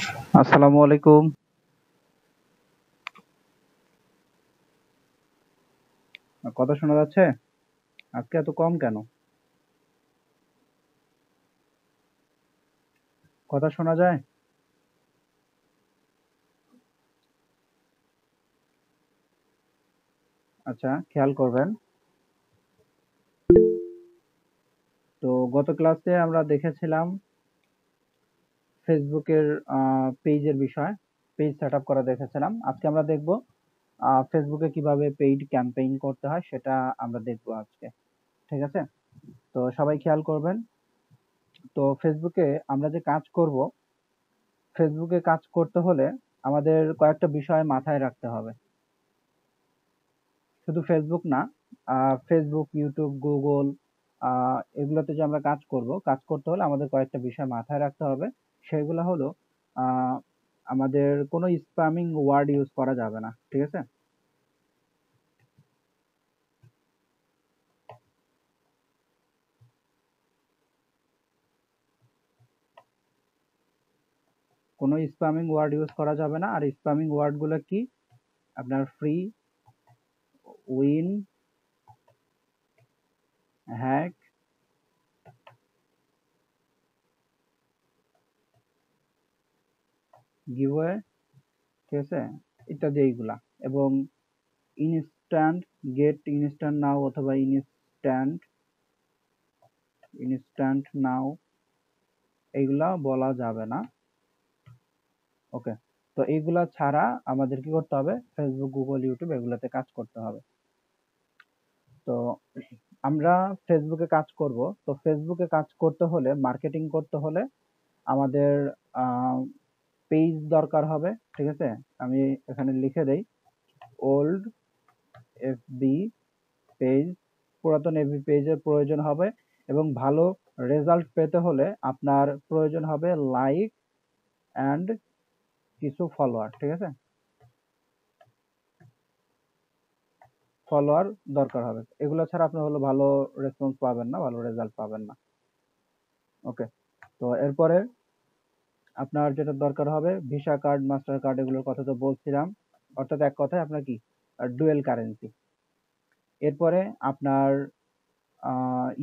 আসসালামু আলাইকুম। কথা শোনা যাচ্ছে? আজকে এত কম কেন? কথা শোনা যায়? আচ্ছা, খেয়াল করবেন। তো গত ক্লাসে আমরা দেখেছিলাম ফেসবুকের পেজের বিষয়, পেজ সেটআপ করা দেখেছিলাম। আজকে আমরা দেখব ফেসবুকে কিভাবে পেইড ক্যাম্পেইন করতে হয় সেটা আমরা দেখব আজকে। ঠিক আছে? তো সবাই খেয়াল করবেন। তো ফেসবুকে আমরা যে কাজ করব, ফেসবুকে কাজ করতে হলে আমাদের কয়েকটা বিষয় মাথায় রাখতে হবে। শুধু ফেসবুক না, ফেসবুক, ইউটিউব, গুগল এগুলোতে যে আমরা কাজ করব, কাজ করতে হলে আমাদের কয়েকটা বিষয় মাথায় রাখতে হবে। সেগুলো হলো আহ, আমাদের কোনো স্প্যামিং ওয়ার্ড ইউজ করা যাবে না। ঠিক আছে? কোনো স্প্যামিং ওয়ার্ড ইউজ করা যাবে না। আর স্প্যামিং ওয়ার্ডগুলো কি? আপনার ফ্রি, উইন, হ্যাক, গিভওয়ে, ঠিক আছে, ইত্যাদি এইগুলা। এবং ইনস্ট্যান্ট, গেট ইনস্ট্যান্ট নাও অথবা ইনস্ট্যান্ট ইনস্ট্যান্ট নাও এইগুলা বলা যাবে না। ওকে। তো এইগুলা ছাড়া আমাদের কি করতে হবে? ফেসবুক, গুগল, ইউটিউব এগুলাতে কাজ করতে হবে। তো আমরা ফেসবুকে কাজ করব। তো ফেসবুকে কাজ করতে হলে, মার্কেটিং করতে হলে আমাদের পেজ দরকার হবে। ঠিক আছে? আমি এখানে লিখে দেই, ওল্ড এফবি পেজ, পুরাতন এফবি পেজের প্রয়োজন হবে। এবং ভালো রেজাল্ট পেতে হলে আপনার প্রয়োজন হবে লাইক অ্যান্ড কিছু ফলোয়ার। ঠিক আছে? ফলোয়ার দরকার হবে। এগুলো ছাড়া আপনি হলো ভালো রেসপন্স পাবেন না, ভালো রেজাল্ট পাবেন না। ওকে। তো এরপরে আপনার যেটা দরকার হবে ভিসা কার্ড, মাস্টার কার্ড, এগুলোর কথা তো বলছিলাম। অর্থাৎ এক কথায় আপনার কি ডুয়েল কারেন্সি। এরপরে আপনার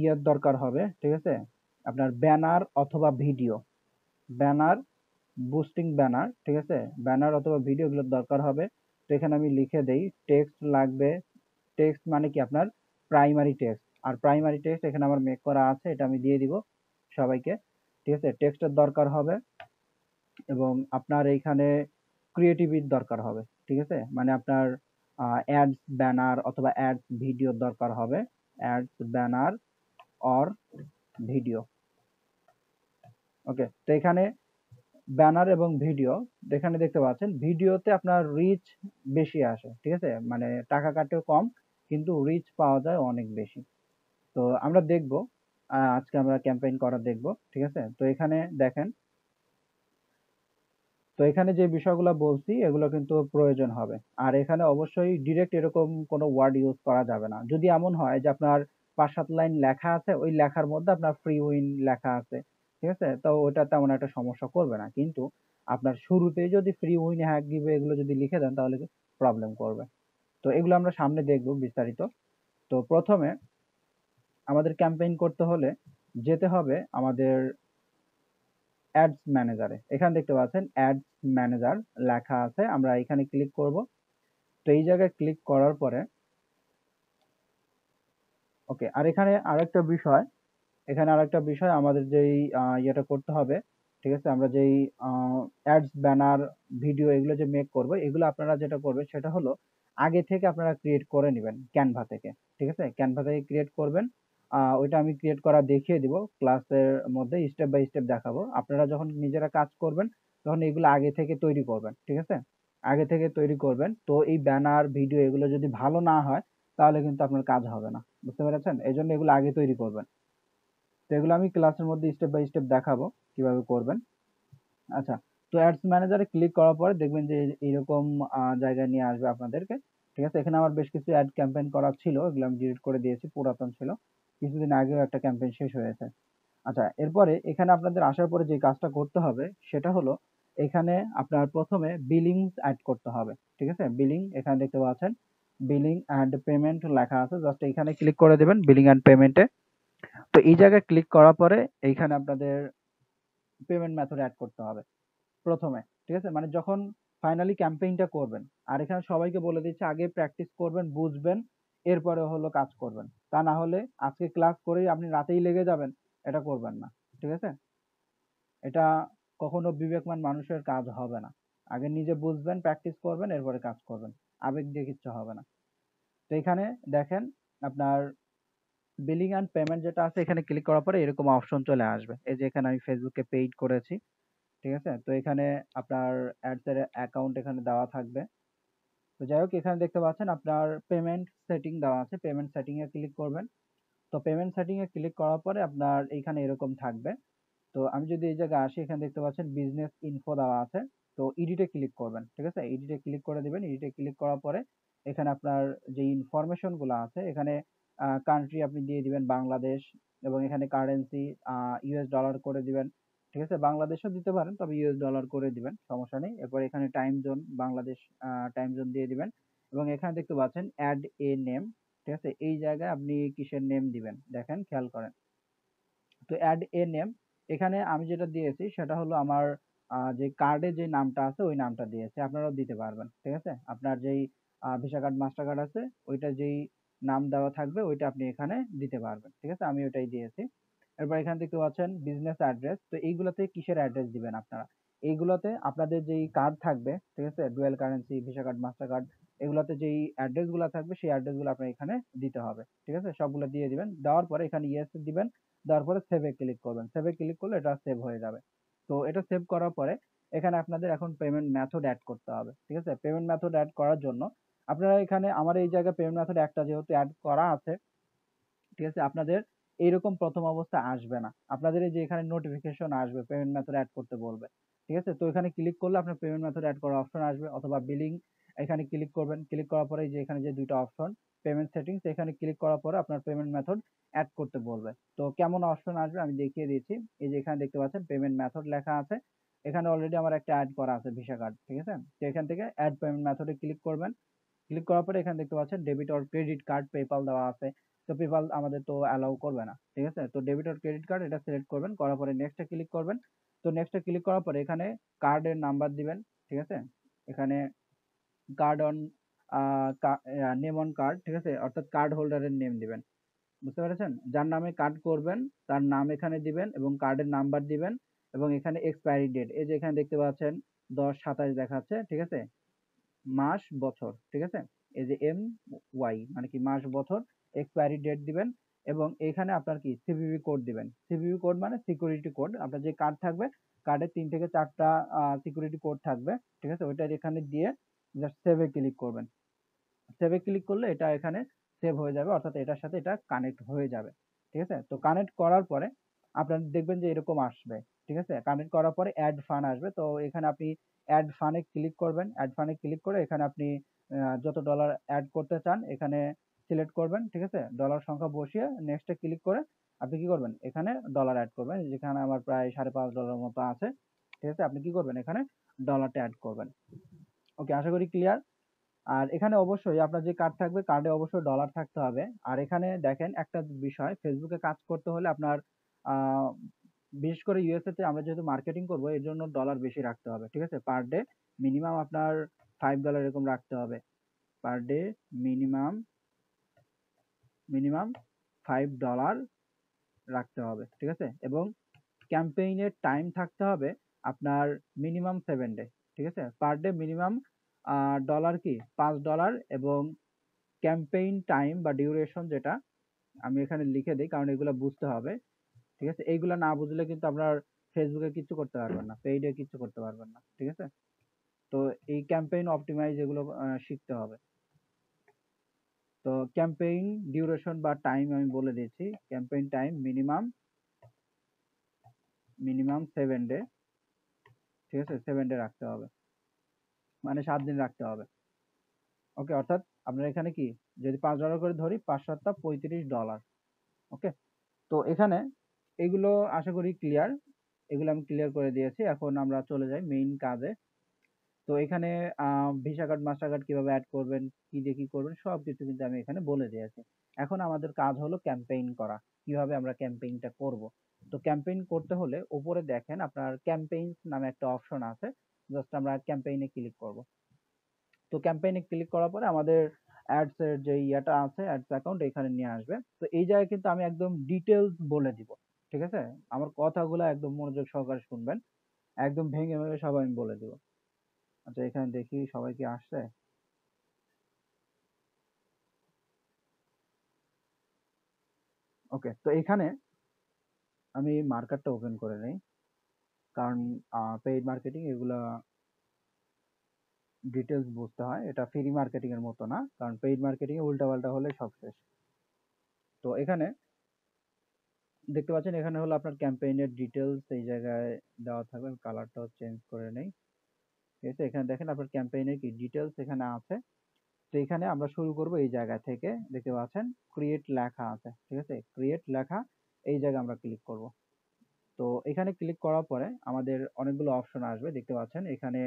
ইয়ের দরকার হবে। ঠিক আছে? আপনার ব্যানার অথবা ভিডিও, ব্যানার, বুস্টিং ব্যানার। ঠিক আছে? ব্যানার অথবা ভিডিও এগুলোর দরকার হবে। তো এখানে আমি লিখে দেই টেক্সট লাগবে। টেক্সট মানে কি? আপনার প্রাইমারি টেক্সট। আর প্রাইমারি টেক্সট এখানে আমার মেক করা আছে, এটা আমি দিয়ে দিব সবাইকে। ঠিক আছে? টেক্সটের দরকার হবে এবং আপনার এইখানে ক্রিয়েটিভিটির দরকার হবে। ঠিক আছে? মানে আপনার অ্যাডস ব্যানার অথবা অ্যাডস ভিডিওর দরকার হবে। Ads banner or video. Okay. তো এখানে ব্যানার এবং ভিডিও, এখানে দেখতে পাচ্ছেন ভিডিওতে আপনার রিচ বেশি আসে। ঠিক আছে? মানে টাকা কাটেও কম, কিন্তু রিচ পাওয়া যায় অনেক বেশি। তো আমরা দেখব, আজকে আমরা ক্যাম্পেইন করা দেখব। ঠিক আছে? তো এখানে দেখেন, তো এখানে যে বিষয়গুলো বলছি এগুলো কিন্তু প্রয়োজন হবে। আর এখানে অবশ্যই ডিরেক্ট এরকম কোনো ওয়ার্ড ইউজ করা যাবে না। যদি এমন হয় যে আপনার ৫-৭ লাইন লেখা আছে, ওই লেখার মধ্যে আপনার ফ্রি উইন লেখা আছে, ঠিক আছে? তো ওটা তেমন একটা সমস্যা করবে না। কিন্তু আপনার শুরুতেই যদি ফ্রি উইন, হ্যাক গিভ এগুলো যদি লিখে দেন তাহলে প্রবলেম করবে। তো এগুলো আমরা সামনে দেখব বিস্তারিত। তো প্রথমে আমাদের ক্যাম্পেইন করতে হলে যেতে হবে আমাদের অ্যাডস ম্যানেজারে। এখানে দেখতে পাচ্ছেন অ্যাডস ম্যানেজার লেখা আছে, আমরা এখানে ক্লিক করব। তো এই জায়গায় ক্লিক করার পরে ওকে। আর এখানে আরেকটা বিষয়, এখানে আরেকটা বিষয় আমাদের যেই ইয়েটা করতে হবে। ঠিক আছে? আমরা যেই অ্যাডস ব্যানার ভিডিও এগুলো যে মেক করব, এগুলো আপনারা যেটা করবেন সেটা হলো আগে থেকে আপনারা ক্রিয়েট করে নেবেন ক্যানভা থেকে। ঠিক আছে? ক্যানভা থেকে ক্রিয়েট করবেন। ওইটা আমি ক্রিয়েট করা দেখিয়ে দিব ক্লাসের মধ্যে, স্টেপ বাই স্টেপ দেখাবো। আপনারা যখন নিজেরা কাজ করবেন তখন এগুলো আগে থেকে তৈরি করবেন। ঠিক আছে? আগে থেকে তৈরি করবেন। তো এই ব্যানার ভিডিও এগুলো যদি ভালো না হয় তাহলে কিন্তু আপনার কাজ হবে না। বুঝতে পেরেছেন? এই জন্য এগুলো আগে তৈরি করবেন। তো এগুলো আমি ক্লাসের মধ্যে স্টেপ বাই স্টেপ দেখাবো কিভাবে করবেন। আচ্ছা। তো অ্যাডস ম্যানেজারে ক্লিক করার পরে দেখবেন যে এইরকম জায়গায় নিয়ে আসবে আপনাদেরকে। ঠিক আছে? এখানে আমার বেশ কিছু অ্যাড ক্যাম্পেইন করা ছিল, এগুলো আমি ডিলিট করে দিয়েছি, পুরাতন ছিল। কিছুদিন আগেও একটা ক্যাম্পেইন শেষ হয়েছে। আচ্ছা, এরপরে এখানে আপনাদের আসার পরে যে কাজটা করতে হবে সেটা হলো এখানে আপনার প্রথমে বিলিংস অ্যাড করতে হবে, ঠিক আছে। বিলিং এখানে দেখতে পাচ্ছেন বিলিং অ্যান্ড পেমেন্ট লেখা আছে, জাস্ট এখানে ক্লিক করে দেবেন বিলিং অ্যান্ড পেমেন্টে। তো এই জায়গায় ক্লিক করার পরে এইখানে আপনাদের পেমেন্ট মেথড অ্যাড করতে হবে প্রথমে, ঠিক আছে। মানে যখন ফাইনালি ক্যাম্পেইনটা করবেন, আর এখানে সবাইকে বলে দিচ্ছে আগে প্র্যাকটিস করবেন, বুঝবেন, এরপরে হলো কাজ করবেন। তা না হলে আজকে ক্লাস করেই আপনি রাতেই লেগে যাবেন, এটা করবেন না, ঠিক আছে। এটা কখনো বিবেকমান মানুষের কাজ হবে না। আগে নিজে বুঝবেন, প্র্যাকটিস করবেন, এরপরে কাজ করবেন। আবেগ দিয়ে কিচ্ছু হবে না। তো এখানে দেখেন আপনার বিলিং অ্যান্ড পেমেন্ট যেটা আছে, এখানে ক্লিক করার পরে এরকম অপশন চলে আসবে। এই যে এখানে আমি ফেসবুকে পেইড করেছি, ঠিক আছে। তো এখানে আপনার অ্যাডস এর অ্যাকাউন্ট এখানে দেওয়া থাকবে। তো যাই হোক, এখানে দেখতে পাচ্ছেন আপনার পেমেন্ট সেটিং দেওয়া আছে, পেমেন্ট সেটিং এ ক্লিক করবেন। তো পেমেন্ট সেটিং এ ক্লিক করার পরে আপনার এইখানে এরকম থাকবে। তো আমি যদি এই জায়গায় আসি, এখানে দেখতে পাচ্ছেন বিজনেস ইনফো দেওয়া আছে। তো এডিটে ক্লিক করবেন, ঠিক আছে। এডিটে ক্লিক করে দিবেন। এডিটে ক্লিক করার পরে এখানে আপনার যে ইনফরমেশন গুলো আছে, এখানে কান্ট্রি আপনি দিয়ে দিবেন বাংলাদেশ, এবং এখানে কারেন্সি ইউএস ডলার করে দিবেন, ঠিক আছে। বাংলাদেশও দিতে পারেন, তবে ইউএস ডলার করে দিবেন, সমস্যা নেই। এরপর এখানে time zone, Bangladesh time zone দিয়ে দিবেন, এবং এখানে দেখতে পাচ্ছেন অ্যাড এ নেম, ঠিক আছে। এই জায়গায় আপনি কিসের নেম দিবেন দেখেন, খেয়াল করেন। তো অ্যাড এ নেম, এখানে আমি যেটা দিয়েছি সেটা হলো আমার যে কার্ডে যে নামটা আছে ওই নামটা দিয়েছি, আপনারাও দিতে পারবেন, ঠিক আছে। আপনার যেই ভিসা কার্ড মাস্টার কার্ড আছে ওইটা যেই নাম দেওয়া থাকবে ওইটা আপনি এখানে দিতে পারবেন, ঠিক আছে। আমি ওইটাই দিয়েছি। এরপর এখানে দেখতে পাচ্ছেন বিজনেস অ্যাড্রেস। তো এইগুলোতে কিসের অ্যাড্রেস দিবেন আপনারা? এইগুলোতে আপনাদের যেই কার্ড থাকবে, ঠিক আছে, dual currency, visa card, master card, এগুলোতে যেই অ্যাড্রেস গুলো থাকবে সেই অ্যাড্রেস গুলো আপনার এখানে দিতে হবে, ঠিক আছে। সবগুলো দিয়ে দিবেন। দেওয়ার পরে এখানে ইয়েস দিবেন। দেওয়ার পরে সেভে ক্লিক করবেন। সেভে ক্লিক করলে এটা সেভ হয়ে যাবে। তো এটা সেভ করার পরে এখানে আপনাদের এখন পেমেন্ট মেথড অ্যাড করতে হবে, ঠিক আছে। পেমেন্ট মেথড অ্যাড করার জন্য আপনারা এখানে আমার এই জায়গায় পেমেন্ট মেথড একটা যেহেতু অ্যাড করা আছে, ঠিক আছে, আপনাদের এইরকম প্রথম অবস্থায় আসবে না। আপনাদের এই যে এখানে নোটিফিকেশন আসবে পেমেন্ট মেথড অ্যাড করতে বলবে, ঠিক আছে। তো এখানে ক্লিক করলে আপনার পেমেন্ট মেথড অ্যাড করার অপশন আসবে, অথবা বিলিং এখানে ক্লিক করবেন। ক্লিক করার পরে এই যে এখানে যে দুইটা অপশন পেমেন্ট সেটিংস, এখানে ক্লিক করার পরে আপনার পেমেন্ট মেথড অ্যাড করতে বলবে। তো কেমন অপশন আসবে আমি দেখিয়ে দিচ্ছি। এই যে এখানে দেখতে পাচ্ছেন পেমেন্ট মেথড লেখা আছে, এখানে অলরেডি আমার একটা অ্যাড করা আছে ভিসা কার্ড, ঠিক আছে। তো এখান থেকে অ্যাড পেমেন্ট মেথডে ক্লিক করবেন। ক্লিক করার পরে এখানে দেখতে পাচ্ছেন debit or credit card, PayPal দেওয়া আছে। তো পেপাল আমাদের তো অ্যালাউ করবে না, ঠিক আছে। তো ডেবিট অর ক্রেডিট কার্ড এটা সিলেক্ট করবেন, করার পরে নেক্সটে ক্লিক করবেন। তো নেক্সটে ক্লিক করার পরে এখানে কার্ডের নাম্বার দিবেন, ঠিক আছে। এখানে card on name on card, ঠিক আছে, অর্থাৎ কার্ড হোল্ডারের নেম দিবেন, বুঝতে পেরেছেন। যার নামে কার্ড করবেন তার নাম এখানে দিবেন, এবং কার্ডের নাম্বার দিবেন, এবং এখানে এক্সপায়ারি ডেট, এই যে এখানে দেখতে পাচ্ছেন 10/27 দেখাচ্ছে, ঠিক আছে। মাস বছর, ঠিক আছে। এই যে MY মানে কি মাস বছর, এক্সপায়ারি ডেট দিবেন, এবং এখানে আপনার কি সিভিভি কোড দিবেন। সিভিভি কোড মানে সিকিউরিটি কোড, আপনার যে কার্ড থাকবে কার্ডে 3 থেকে 4টা সিকিউরিটি কোড থাকবে, ঠিক আছে। ওইটা এখানে দিয়ে জাস্ট সেভে ক্লিক করবেন। সেভে ক্লিক করলে এটা এখানে সেভ হয়ে যাবে, অর্থাৎ এটার সাথে এটা কানেক্ট হয়ে যাবে, ঠিক আছে। তো কানেক্ট করার পরে আপনারা দেখবেন যে এরকম আসবে, ঠিক আছে। কানেক্ট করার পরে অ্যাড ফান আসবে। তো এখানে আপনি অ্যাড ফানে ক্লিক করবেন। অ্যাড ফানে ক্লিক করে এখানে আপনি যত ডলার অ্যাড করতে চান এখানে সিলেক্ট করবেন, ঠিক আছে। ডলার সংখ্যা বসিয়ে নেক্সটে ক্লিক করে আপনি কি করবেন, এখানে ডলার অ্যাড করবেন। যেখানে আমার প্রায় $5.5 মতো আছে, ঠিক আছে। আপনি কি করবেন, এখানে ডলারটা অ্যাড করবেন। ওকে, আশা করি ক্লিয়ার। আর এখানে অবশ্যই আপনার যে কার্ড থাকবে কার্ডে অবশ্যই ডলার থাকতে হবে। আর এখানে দেখেন একটা বিষয়, ফেসবুকে কাজ করতে হলে আপনার আহ, বিশেষ করে ইউএসএ তে আমরা যেহেতু মার্কেটিং করব এর জন্য ডলার বেশি রাখতে হবে, ঠিক আছে। পার ডে মিনিমাম আপনার $5 এরকম রাখতে হবে। পার ডে মিনিমাম মিনিমাম $5 রাখতে হবে, ঠিক আছে। এবং ক্যাম্পেইনের টাইম থাকতে হবে আপনার মিনিমাম 7 ডে, ঠিক আছে। পার ডে মিনিমাম ডলার কি $5, এবং ক্যাম্পেইন টাইম বা ডিউরেশন যেটা আমি এখানে লিখে দিই কারণ এগুলো বুঝতে হবে, ঠিক আছে। এইগুলো না বুঝলে কিন্তু আপনার ফেসবুকে কিছু করতে পারবেন না, পেইডে কিছু করতে পারবেন না, ঠিক আছে। তো এই ক্যাম্পেইন অপটিমাইজ এগুলো শিখতে হবে। তো ক্যাম্পেইন ডিউরেশন বা টাইম আমি বলে দিচ্ছি। Campaign time minimum minimum 7 day, ঠিক আছে। 7 ডে রাখতে হবে, মানে 7 দিন রাখতে হবে। ওকে, অর্থাৎ আপনার এখানে কি যদি $5 করে ধরি, 5 7 $35। ওকে, তো এখানে এগুলো আশা করি ক্লিয়ার। এগুলো আমি ক্লিয়ার করে দিয়েছি। এখন আমরা চলে যাই মেইন কাজে। তো এখানে ভিসা কার্ড মাস্টার কার্ড কিভাবে অ্যাড করবেন, কি দিয়ে কি করবেন সবকিছু কিন্তু আমি এখানে বলে দিয়েছি। এখন আমাদের কাজ হলো ক্যাম্পেইন করা। কিভাবে আমরা ক্যাম্পেইনটা করব। তো ক্যাম্পেইন করতে হলে উপরে দেখেন আপনার ক্যাম্পেইনস নামে একটা অপশন আছে। জাস্ট আমরা ক্যাম্পেইনে ক্লিক করব। তো ক্যাম্পেইনে ক্লিক করার পরে আমাদের অ্যাডস এর যে ইয়েটা আছে অ্যাডস অ্যাকাউন্ট এখানে নিয়ে আসবে। তো এই জায়গায় কিন্তু আমি একদম ডিটেলস বলে দিব। ঠিক আছে? আমার কথাগুলো একদম মনোযোগ সহকারে শুনবেন। একদম ভেঙে ভেঙে সব আমি বলে দিব। আচ্ছা, এখানে দেখি সবাই কি আসছে। ওকে, তো এখানে আমি মার্কেটটা ওপেন করে নেই, কারণ পেইড মার্কেটিং এগুলা ডিটেলস বুঝতে হয়। এটা ফ্রি মার্কেটিং এর মতো না, কারণ পেইড মার্কেটিং এ উল্টাপাল্টা হলে সব শেষ। তো এখানে দেখতে পাচ্ছেন, এখানে হলো আপনার ক্যাম্পেইনের ডিটেলস এই জায়গায় দেওয়া থাকবে। আমি কালারটাও চেঞ্জ করে নেই। ঠিক আছে, এখানে দেখেন আপনার ক্যাম্পেইনের কি ডিটেলস এখানে আছে। তো এখানে আমরা শুরু করব এই জায়গা থেকে। দেখতে পাচ্ছেন ক্রিয়েট লেখা আছে। ঠিক আছে, ক্রিয়েট লেখা এই জায়গায় আমরা ক্লিক করব। তো এখানে ক্লিক করার পরে আমাদের অনেকগুলো অপশন আসবে। দেখতে পাচ্ছেন এখানে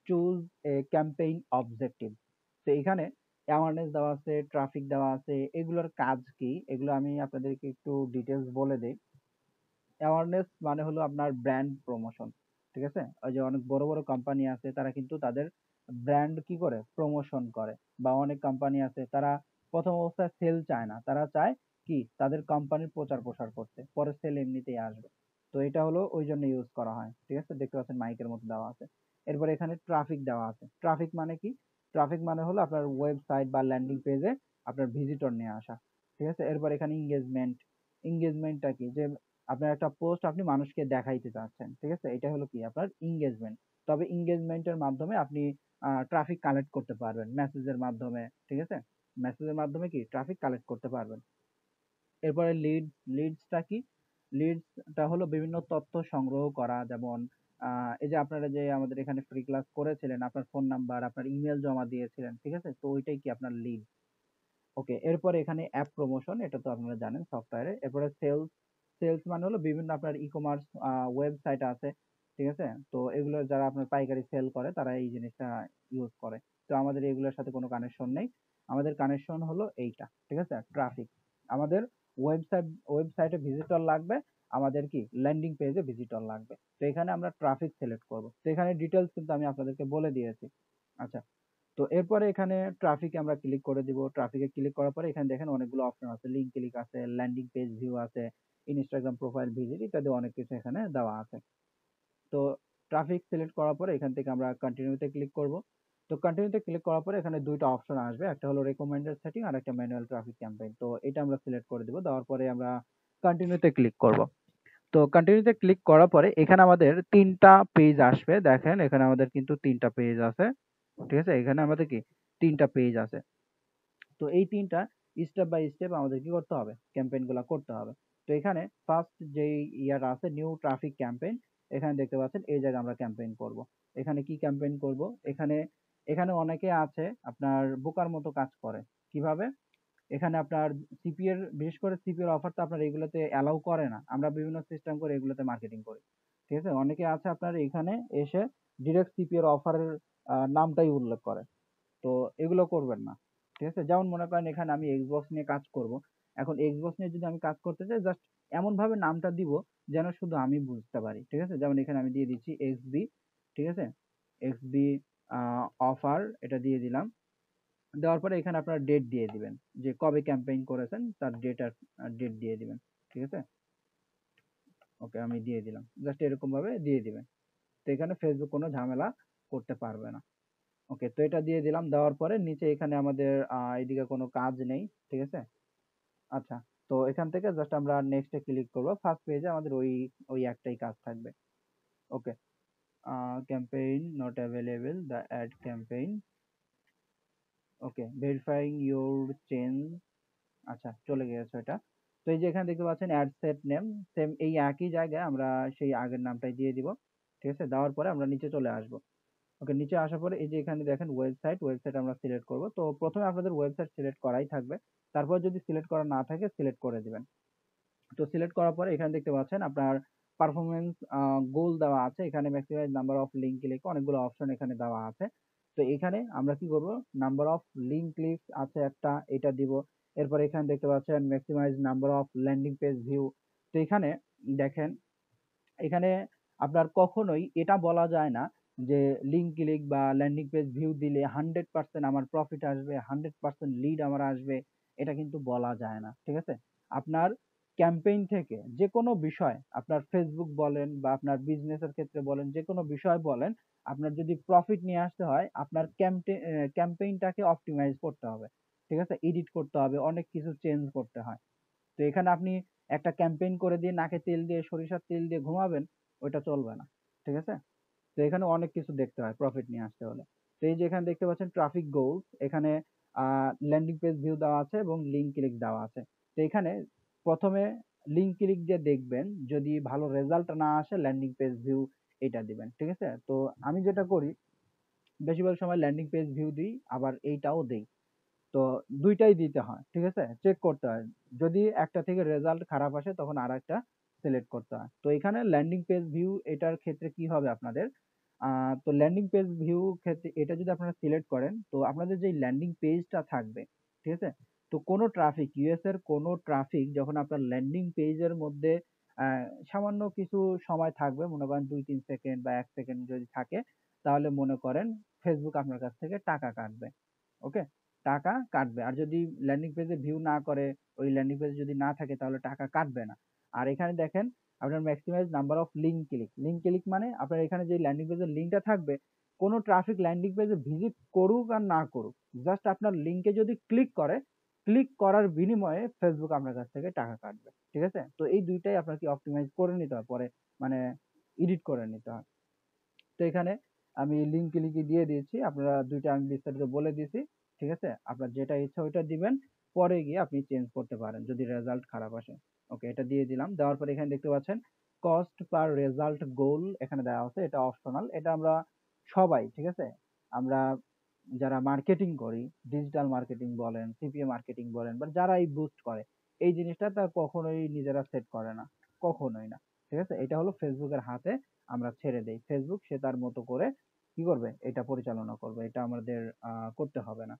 চুজ এ ক্যাম্পেইন অবজেক্টিভ। তো এখানে অ্যাওয়ারনেস দেওয়া আছে, ট্রাফিক দেওয়া আছে, এগুলোর কাজ কি এগুলো আমি আপনাদেরকে একটু ডিটেলস বলে দেই। অ্যাওয়ারনেস মানে হলো আপনার ব্র্যান্ড প্রমোশন। ঠিক আছে, ওই যে অনেক বড় বড় কোম্পানি আছে তারা কিন্তু তাদের ব্র্যান্ড কি করে প্রমোশন করে। বা অনেক কোম্পানি আছে তারা প্রথম অবস্থায় সেল চায় না, তারা চায় কি তাদের কোম্পানির প্রচার প্রসার করতে, পরে সেল এমনিতেই আসবে। তো এটা হলো ওই জন্য ইউজ করা হয়। ঠিক আছে, দেখতে পাচ্ছেন মাইকের মতো দেওয়া আছে। এরপরে এখানে ট্রাফিক দেওয়া আছে। ট্রাফিক মানে কি? ট্রাফিক মানে হলো আপনার ওয়েবসাইট বা ল্যান্ডিং পেজে আপনার ভিজিটর নিয়ে আসা। ঠিক আছে, এরপর এখানে এঙ্গেজমেন্ট। এঙ্গেজমেন্টটা কি? যে আপনার একটা পোস্ট আপনি মানুষকে দেখাইতে চাচ্ছেন। ঠিক আছে, এটা হলো কি আপনার এঙ্গেজমেন্ট। তবে এঙ্গেজমেন্টের মাধ্যমে আপনি ট্রাফিক কালেক্ট করতে পারবেন মেসেজের মাধ্যমে। ঠিক আছে, মেসেজের মাধ্যমে কি ট্রাফিক কালেক্ট করতে পারবেন। এরপরে লিডসটা কি? লিডসটা হলো বিভিন্ন তথ্য সংগ্রহ করা, যেমন এই যে আপনারা যে আমাদের এখানে ফ্রি ক্লাস করেছিলেন, আপনার ফোন নাম্বার, আপনার ইমেল জমা দিয়েছিলেন। ঠিক আছে, তো ওইটাই কি আপনার লিড। ওকে, এরপরে এখানে অ্যাপ প্রমোশন, এটা তো আপনারা জানেন সফটওয়্যারে। এরপরে সেলস। সেলস মানে হলো বিভিন্ন আপনার ই কমার্স ওয়েবসাইট আছে। ঠিক আছে, তো এগুলো যারা আপনার পাইকারি সেল করে তারা এই জিনিসটা ইউজ করে। তো আমাদের এগুলোর সাথে কোনো কানেকশন নেই। আমাদের কানেকশন হলো এইটা। ঠিক আছে, ট্রাফিক। আমাদের ওয়েবসাইটে ভিজিটর লাগবে, আমাদের কি ল্যান্ডিং পেজে ভিজিটর লাগবে। তো এখানে আমরা ট্রাফিক সিলেক্ট করব। তো এখানে ডিটেলস কিন্তু আমি আপনাদেরকে বলে দিয়েছি। আচ্ছা, তো এরপরে এখানে ট্রাফিকে আমরা ক্লিক করে দিব। ট্রাফিকে ক্লিক করার পরে এখানে দেখেন অনেকগুলো অপশন আছে। লিঙ্ক ক্লিক আছে, ল্যান্ডিং পেজ ভিউ আছে, ইনস্টাগ্রাম প্রোফাইল ভিজিট ইত্যাদি অনেক কিছু এখানে দেওয়া আছে। তো ট্রাফিক সিলেক্ট করার পরে এখান থেকে আমরা কন্টিনিউতে ক্লিক করব। তো কন্টিনিউতে ক্লিক করার পরে এখানে দুইটা অপশন আসবে, একটা হলো রেকমেন্ডেড সেটিং আর একটা ম্যানুয়াল ট্রাফিক ক্যাম্পেইন। তো এটা আমরা সিলেক্ট করে দিব। দেওয়ার পরে আমরা কন্টিনিউতে ক্লিক করব। তো কন্টিনিউতে ক্লিক করার পরে এখানে আমাদের তিনটা পেজ আসবে। দেখেন এখানে আমাদের কিন্তু তিনটা পেজ আছে। ঠিক আছে, এখানে আমাদের কি তিনটা পেজ আছে। তো এই তিনটা স্টেপ বাই স্টেপ আমাদের কি করতে হবে, ক্যাম্পেইন গুলা করতে হবে। তো এখানে ফার্স্ট যেই ইয়াটা আছে নিউ ট্রাফিক ক্যাম্পেইন, এখানে দেখতে পাচ্ছেন এই জায়গায় আমরা ক্যাম্পেইন করব। এখানে কি ক্যাম্পেইন করব? এখানে এখানে অনেকে আছে আপনার বোকার মতো কাজ করে। কিভাবে? এখানে আপনার সিপি এর, বিশেষ করে সিপি এর অফার তো আপনার এগুলোতে অ্যালাউ করে না। আমরা বিভিন্ন সিস্টেম করে এগুলোতে মার্কেটিং করি। ঠিক আছে, অনেকে আছে আপনার এখানে এসে ডিরেক্ট সিপি এর অফারের নামটাই উল্লেখ করে। তো এগুলো করবেন না। ঠিক আছে, যেমন মনে করেন এখানে আমি এক্সবক্স নিয়ে কাজ করব। এখন এক্সবক্স নিয়ে যদি আমি কাজ করতে চাই, জাস্ট এমন ভাবে নামটা দিব যেন শুধু আমি বুঝতে পারি। ঠিক আছে, যেমন এখানে আমি দিয়ে দিচ্ছি এক্সবি। ঠিক আছে, এক্সবি অফার, এটা দিয়ে দিলাম। দেওয়ার পরে এখানে আপনার ডেট দিয়ে দিবেন, যে কবে ক্যাম্পেইন করেছেন তার ডেট আর ডেট দিয়ে দিবেন। ঠিক আছে, ওকে আমি দিয়ে দিলাম। জাস্ট এরকম ভাবে দিয়ে দিবেন। তো এখানে ফেসবুক কোনো ঝামেলা করতে পারবে না। ওকে, তো এটা দিয়ে দিলাম। দেওয়ার পরে নিচে এখানে আমাদের এদিকে কোনো কাজ নেই। ঠিক আছে, আচ্ছা। তো এখান থেকে জাস্ট আমরা নেক্সট এ ক্লিক করব। ফার্স্ট পেজে আমাদের ওই ওই একটাই কাজ থাকবে। Okay, campaign not available the ad campaign. Okay, verifying your change. আচ্ছা, চলে গেছে এটা। তো এই যে এখানে দেখতে পাচ্ছেন অ্যাড সেট নেম, সেম এই একই জায়গায় আমরা সেই আগের নামটাই দিয়ে দিব। ঠিক আছে, দেওয়ার পরে আমরা নিচে চলে আসব। ওকে, নিচে আসার পরে এই যে এখানে দেখেন ওয়েবসাইট আমরা সিলেক্ট করব। তো প্রথমে আপনাদের ওয়েবসাইট সিলেক্ট করাই থাকবে। তারপর যদি সিলেক্ট করা না থাকে সিলেক্ট করে দিবেন। তো সিলেক্ট করার পরে এখানে দেখতে পাচ্ছেন আপনার পারফরমেন্স গোল দেওয়া আছে, এখানে maximize number of link click, অনেকগুলো অপশন এখানে দেওয়া আছে। তো এখানে আমরা কি করব, নাম্বার অফ লিঙ্ক ক্লিক আছে একটা, এটা দিব। এরপর এখানে দেখতে পাচ্ছেন maximize number of landing page view. তো এখানে দেখেন, এখানে আপনার কখনোই এটা বলা যায় না যে লিঙ্ক ক্লিক বা ল্যান্ডিং পেজ ভিউ দিলে 100% আমার প্রফিট আসবে, 100% লিড আমার আসবে, এটা কিন্তু বলা যায় না, ঠিক আছে। আপনার ক্যাম্পেইন থেকে যে কোনো বিষয়, আপনার ফেসবুক বলেন বা আপনার বিজনেসের ক্ষেত্রে বলেন, যে কোনো বিষয় বলেন, আপনার যদি প্রফিট নিয়ে আসতে হয়, আপনার ক্যাম্পেইনটাকে অপটিমাইজ করতে হবে, ঠিক আছে, এডিট করতে হবে, অনেক কিছু চেঞ্জ করতে হয়। তো এখানে আপনি একটা ক্যাম্পেইন করে দিয়ে নাকে তেল দিয়ে সরিষার তেল দিয়ে ঘুমাবেন, ওইটা চলবে না, ঠিক আছে। তো এখানে অনেক কিছু দেখতে হয় প্রফিট নিয়ে আসতে হলে। তো এই যে এখানে দেখতে পাচ্ছেন ট্রাফিক গোলস, এখানে ল্যান্ডিং পেজ ভিউ দেওয়া আছে এবং লিঙ্ক ক্লিক দেওয়া আছে। তো এখানে প্রথমে লিঙ্ক ক্লিক দিয়ে দেখবেন, যদি ভালো রেজাল্ট না আসে ল্যান্ডিং পেজ ভিউ এটা দিবেন, ঠিক আছে। তো আমি যেটা করি, বেশিরভাগ সময় ল্যান্ডিং পেজ ভিউ দিই, আবার এইটাও দিই। তো দুইটাই দিতে হয়, ঠিক আছে, চেক করতে হয়। যদি একটা থেকে রেজাল্ট খারাপ আসে তখন আর একটা সিলেক্ট করতে হয়। তো এখানে ল্যান্ডিং পেজ ভিউ এটার ক্ষেত্রে কি হবে আপনাদের, তো ল্যান্ডিং পেজ ভিউ ক্ষেত্রে এটা যদি আপনারা সিলেক্ট করেন, তো আপনাদের যে ল্যান্ডিং পেজটা থাকবে, ঠিক আছে, তো কোনো ট্রাফিক, ইউএস এর কোনো ট্রাফিক যখন আপনার ল্যান্ডিং পেজের মধ্যে সামান্য কিছু সময় থাকবে, মনে করেন 2-3 সেকেন্ড বা 1 সেকেন্ড যদি থাকে, তাহলে মনে করেন ফেসবুক আপনার কাছ থেকে টাকা কাটবে। ওকে, টাকা কাটবে। আর যদি ল্যান্ডিং পেজে ভিউ না করে, ওই ল্যান্ডিং পেজে যদি না থাকে, তাহলে টাকা কাটবে না। আর এখানে দেখেন আপনার maximize number of link click, link click মানে আপনার এখানে যে ল্যান্ডিং পেজের লিঙ্কটা থাকবে, কোনো ট্রাফিক ল্যান্ডিং পেজে ভিজিট করুক আর না করুক, জাস্ট আপনার লিঙ্কে যদি ক্লিক করে, ক্লিক করার বিনিময়ে ফেসবুক আপনার কাছ থেকে টাকা কাটবে, ঠিক আছে। তো এই দুইটাই আপনার কি অপটিমাইজ করে নিতে হয় পরে, মানে এডিট করে নিতে হয়। তো এখানে আমি লিঙ্ক ক্লিকই দিয়ে দিয়েছি, আপনারা দুইটা আমি বিস্তারিত বলে দিয়েছি, ঠিক আছে। আপনার যেটা ইচ্ছা ওইটা দিবেন, পরে গিয়ে আপনি চেঞ্জ করতে পারেন যদি রেজাল্ট খারাপ আসে। ওকে, এটা দিয়ে দিলাম। দেওয়ার পরে এখানে দেখতে পাচ্ছেন কস্ট পার রেজাল্ট গোল এখানে দেওয়া আছে, এটা অপশনাল, এটা আমরা সবাই, ঠিক আছে, আমরা যারা মার্কেটিং করি, ডিজিটাল মার্কেটিং বলেন, সিপিএ মার্কেটিং বলেন, বা যারা এই বুস্ট করে, এই জিনিসটা তা কখনোই নিজেরা সেট করে না, কখনোই না, ঠিক আছে। এটা হলো ফেসবুকের হাতে আমরা ছেড়ে দেই, ফেসবুক সে তার মতো করে কি করবে, এটা পরিচালনা করবে, এটা আমাদের করতে হবে না।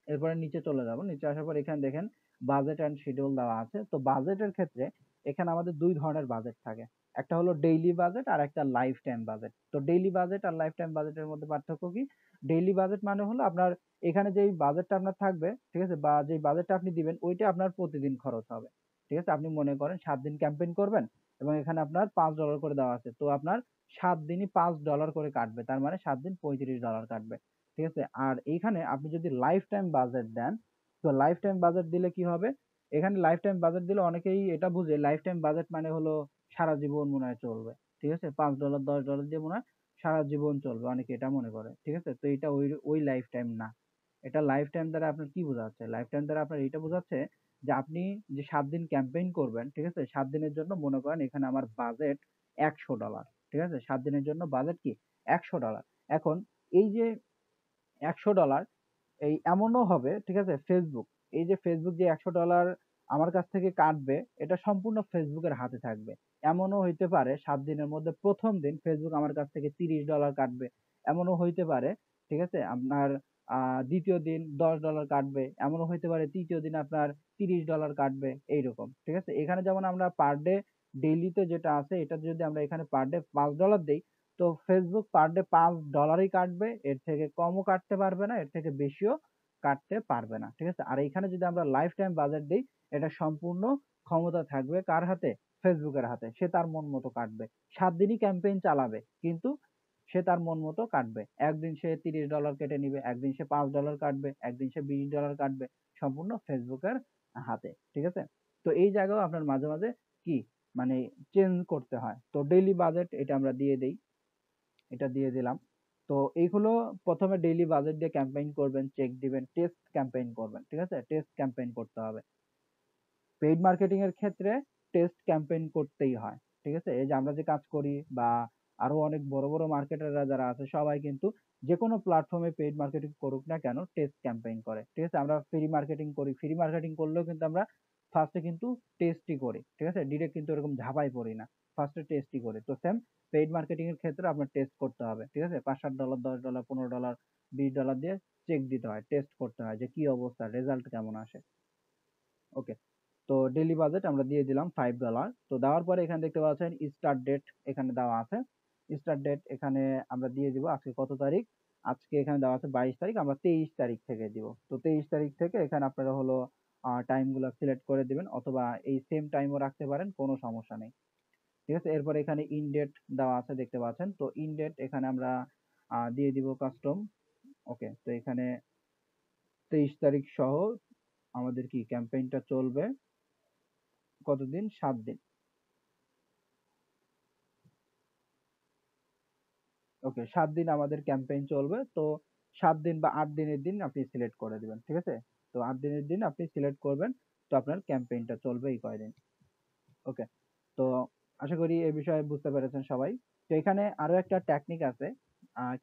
এরপরে নিচে চলে যাব, নিচে আসার পর এখানে দেখেন বাজেট অ্যান্ড শিডিউল দেওয়া আছে। তো বাজেটের ক্ষেত্রে এখানে আমাদের দুই ধরনের বাজেট থাকে, একটা হলো ডেইলি বাজেট আর একটা লাইফ টাইম বাজেট। তো ডেইলি বাজেট আর লাইফ টাইম বাজেটের মধ্যে পার্থক্য কি, ডেইলি বাজেট মানে হলো আপনার এখানে যেই বাজেটটা আপনার থাকবে, ঠিক আছে, বা যেই বাজেটটা আপনি দিবেন ওইটা আপনার প্রতিদিন খরচ হবে, ঠিক আছে। আপনি মনে করেন 7 দিন ক্যাম্পেইন করবেন এবং এখানে আপনার $5 করে দেওয়া আছে, তো আপনার 7 দিনই $5 করে কাটবে, তার মানে 7 দিন $35 কাটবে, ঠিক আছে। আর এইখানে আপনি যদি লাইফ টাইম বাজেট দেন, তো লাইফ টাইম বাজেট দিলে কি হবে, এখানে লাইফ টাইম বাজেট দিলে অনেকেই এটা বুঝে লাইফ টাইম বাজেট মানে হলো সারা জীবন মনে হয় চলবে, ঠিক আছে, $5 $10 দিয়ে মনে হয় সারা জীবন চলবে, অনেকে এটা মনে করে, ঠিক আছে। তো এটা ওই ওই লাইফ টাইম না। এটা লাইফ টাইম দ্বারা আপনার কি বোঝাচ্ছে, লাইফ টাইম দ্বারা আপনার এটা বোঝাচ্ছে যে আপনি যে 7 দিন ক্যাম্পেইন করবেন, ঠিক আছে, 7 দিনের জন্য মনে করেন এখানে আমার বাজেট $100, ঠিক আছে, 7 দিনের জন্য বাজেট কি $100। এখন এই যে $100, এই এমনও হবে, ঠিক আছে, ফেসবুক, এই যে ফেসবুক যে $100 আমার কাছ থেকে কাটবে, এটা সম্পূর্ণ ফেসবুকের হাতে থাকবে। এমনও হইতে পারে 7 দিনের মধ্যে প্রথম দিন ফেসবুক আমার কাছ থেকে $30 কাটবে, এমনও হইতে পারে, ঠিক আছে, আপনার দ্বিতীয় দিন $10 কাটবে, এমনও হইতে পারে তৃতীয় দিন আপনার $30 কাটবে, এইরকম, ঠিক আছে। এখানে যেমন আমরা পার ডে ডেইলিতে যেটা আছে, এটা যদি আমরা এখানে পার ডে $5 দেই, তো ফেসবুক পার ডে $5 কাটবে, এর থেকে কমও কাটতে পারবে না, এর থেকে বেশিও কাটতে পারবে না, ঠিক আছে। আর এইখানে যদি আমরা লাইফ টাইম বাজেট দিই, এটা সম্পূর্ণ ক্ষমতা থাকবে কার হাতে, ফেসবুকের হাতে, সে তার মন মতো কাটবে। 7 দিনই ক্যাম্পেইন চালাবে, কিন্তু সে তার মন মতো কাটবে, একদিন সে $30 কেটে নিবে, একদিন সে $5 কাটবে, একদিন সে $20 কাটবে, সম্পূর্ণ ফেসবুকের হাতে, ঠিক আছে। তো এই জায়গাও আপনার মাঝে মাঝে কি, মানে চেঞ্জ করতে হয়। তো ডেইলি বাজেট এটা আমরা দিয়ে দেই, এটা দিয়ে দিলাম। তো এইগুলো প্রথমে ডেইলি বাজেট দিয়ে ক্যাম্পেইন করবেন, চেক দিবেন, টেস্ট ক্যাম্পেইন করবেন, ঠিক আছে, টেস্ট ক্যাম্পেইন করতে হবে। পেইড মার্কেটিং এর ক্ষেত্রে টেস্ট ক্যাম্পেইন করতেই হয়, ঠিক আছে। এই যে আমরা যে কাজ করি বা আরো অনেক বড় বড় মার্কেটাররা যারা আছে, সবাই কিন্তু যে কোনো প্ল্যাটফর্মে পেইড মার্কেটিং করুক না কেন টেস্ট ক্যাম্পেইন করে, ঠিক আছে। আমরা ফ্রি মার্কেটিং করি, ফ্রি মার্কেটিং করলেও কিন্তু আমরা ফার্স্টে কিন্তু টেস্টই করি, ঠিক আছে, ডিরেক্ট কিন্তু এরকম ঝাঁপাই পড়ি না। ফার্স্টে টেস্টই করি। তো সেম পেইড মার্কেটিং এর ক্ষেত্রে আপনার টেস্ট করতে হবে, ঠিক আছে? $5, $7, $10, $15, $20 দিয়ে চেক দিতে হয়, টেস্ট করতে হয় যে কি অবস্থা, রেজাল্ট কেমন আসে। ওকে, তো ডেইলি বাজেট আমরা দিয়ে দিলাম $5। তো দেওয়ার পরে এখানে দেখতে পাচ্ছেন স্টার্ট ডেট এখানে দেওয়া আছে। স্টার্ট ডেট এখানে আমরা দিয়ে দিব আজকে কত তারিখ, আজকে এখানে দেওয়া আছে 22 তারিখ, আমরা 23 তারিখ থেকে দিব। তো 23 তারিখ থেকে এখানে আপনারা হলো টাইমগুলো সিলেক্ট করে দিবেন, অথবা এই সেম টাইমও রাখতে পারেন, কোনো সমস্যা নেই, ঠিক আছে? এরপর এখানে ইন ডেট দেওয়া আছে দেখতে পাচ্ছেন। তো ইন ডেট এখানে আমরা দিয়ে দিব কাস্টম। ওকে, তো এখানে 23 তারিখ সহ আমাদের কি ক্যাম্পেইনটা চলবে কতদিন, 7 দিন। ওকে, 7 দিন আমাদের ক্যাম্পেইন চলবে। তো 7 দিন বা 8 দিনের দিন আপনি সিলেক্ট করে দিবেন, ঠিক আছে? তো 8 দিনের দিন আপনি সিলেক্ট করবেন, তো আপনার ক্যাম্পেইনটা চলবে এই কয়দিন। ওকে, তো আশা করি এই বিষয়ে বুঝতে পেরেছেন সবাই। তো এখানে আরো একটা টেকনিক আছে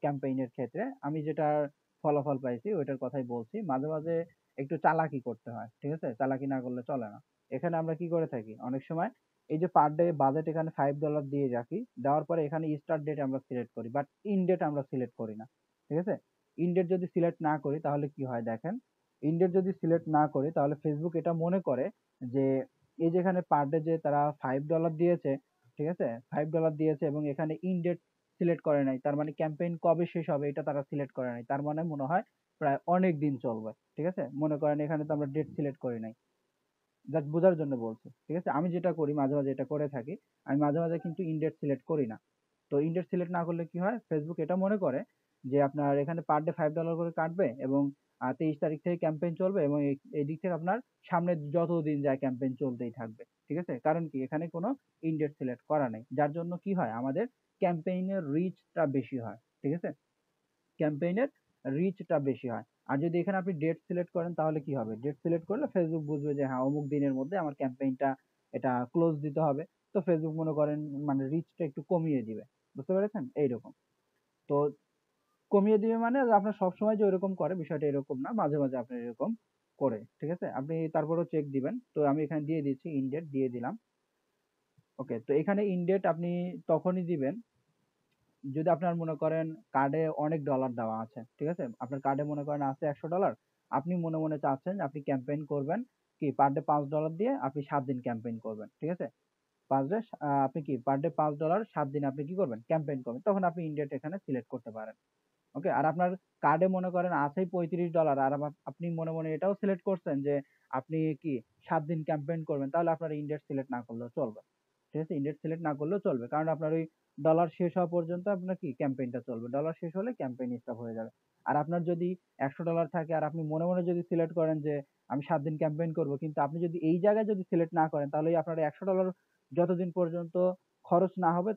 ক্যাম্পেইনের ক্ষেত্রে, আমি যেটার ফলাফল পাইছি ওইটার কথাই বলছি। মাঝে মাঝে একটু চালাকি করতে হয়, ঠিক আছে? চালাকি না করলে চলে না। এখানে আমরা কি করে থাকি অনেক সময়, এই যে পার ডে বাজেট এখানে $5 দিয়ে রাখি, দেওয়ার পরে এখানে স্টার্ট ডেট আমরা সিলেক্ট করি, বাট ইন ডেট আমরা সিলেক্ট করি না, ঠিক আছে? ইন ডেট যদি সিলেক্ট না করি তাহলে কি হয় দেখেন, ইন ডেট যদি সিলেক্ট না করি তাহলে ফেসবুক এটা মনে করে যে এই যে এখানে পার ডে যে তারা $5 দিয়েছে, ঠিক আছে? $5 দিয়েছে এবং এখানে ইন ডেট সিলেক্ট করে নাই, তার মানে ক্যাম্পেইন কবে শেষ হবে এটা তারা সিলেক্ট করে নাই, তার মানে মনে হয় প্রায় অনেক দিন চলবে, ঠিক আছে? মনে করেন এখানে তো আমরা ডেট সিলেক্ট করি নাই, জাস্ট বোঝার জন্য বলছি, ঠিক আছে? আমি যেটা করি মাঝে মাঝে এটা করে থাকি, আমি মাঝে মাঝে কিন্তু ইন ডেট সিলেক্ট করি না। তো ইন ডেট সিলেক্ট না করলে কি হয়, ফেসবুক এটা মনে করে যে আপনার এখানে পার ডে $5 করে কাটবে এবং 23 তারিখ থেকে ক্যাম্পেইন চলবে এবং এই দিক থেকে আপনার সামনে যতদিন যায় ক্যাম্পেইন চলতেই থাকবে, ঠিক আছে? কারণ কি এখানে কোনো ইন ডেট সিলেক্ট করা নেই, যার জন্য কি হয় আমাদের ক্যাম্পেইনের রিচটা বেশি হয়, ঠিক আছে? ক্যাম্পেইনের রিচটা বেশি হয়। আর যদি এখানে আপনি ডেট সিলেক্ট করেন তাহলে কি হবে, ডেট সিলেক্ট করলে ফেসবুক বুঝবে যে হ্যাঁ অমুক দিনের মধ্যে আমার ক্যাম্পেইনটা এটা ক্লোজ দিতে হবে। তো ফেসবুক মনে করেন মানে রিচটা একটু কমিয়ে দিবে, বুঝতে পেরেছেন? এইরকম। তো কমিয়ে দিবে মানে আপনার সবসময় যে ওইরকম করে বিষয়টা এরকম না, মাঝে মাঝে আপনার এরকম করে, ঠিক আছে? আপনি তারপরেও চেক দিবেন। তো আমি এখানে দিয়ে দিচ্ছি, ইন ডেট দিয়ে দিলাম। ওকে, তো এখানে ইন ডেট আপনি তখনই দিবেন যদি আপনার মনে করেন কার্ডে অনেক ডলার দেওয়া আছে, ঠিক আছে? আপনার কার্ডে মনে করেন আছে $100, আপনি মনে মনে চাচ্ছেন আপনি ক্যাম্পেইন করবেন কি পার ডে $5 দিয়ে আপনি 7 দিন ক্যাম্পেইন করবেন, ঠিক আছে? পার ডে আপনি কি পার ডে $5 7 দিন আপনি কি করবেন, ক্যাম্পেইন করবেন, তখন আপনি ইনডেট এখানে সিলেক্ট করতে পারেন। ওকে, আর আপনার কার্ডে মনে করেন আছেই $35, আর আপনি মনে মনে এটাও সিলেক্ট করছেন যে আপনি কি 7 দিন ক্যাম্পেইন করবেন, তাহলে আপনার ইনডেট সিলেক্ট না করলেও চলবে, ঠিক আছে? ইনডেট সিলেক্ট না করলেও চলবে, কারণ আপনার ওই ডলার শেষ হওয়া পর্যন্ত আপনার কি ক্যাম্পেইনটা চলবে, ডলার শেষ হলে ক্যাম্পেইন স্টপ হয়ে যাবে। আর আপনার যদি $100 থাকে আর আপনি মনে মনে যদি সিলেক্ট করেন যে আমি 7 দিন ক্যাম্পেইন করব, কিন্তু আপনি যদি এই জায়গায় যদি সিলেক্ট না করেন তাহলে আপনার $100 যতদিন পর্যন্ত খরচ না হবে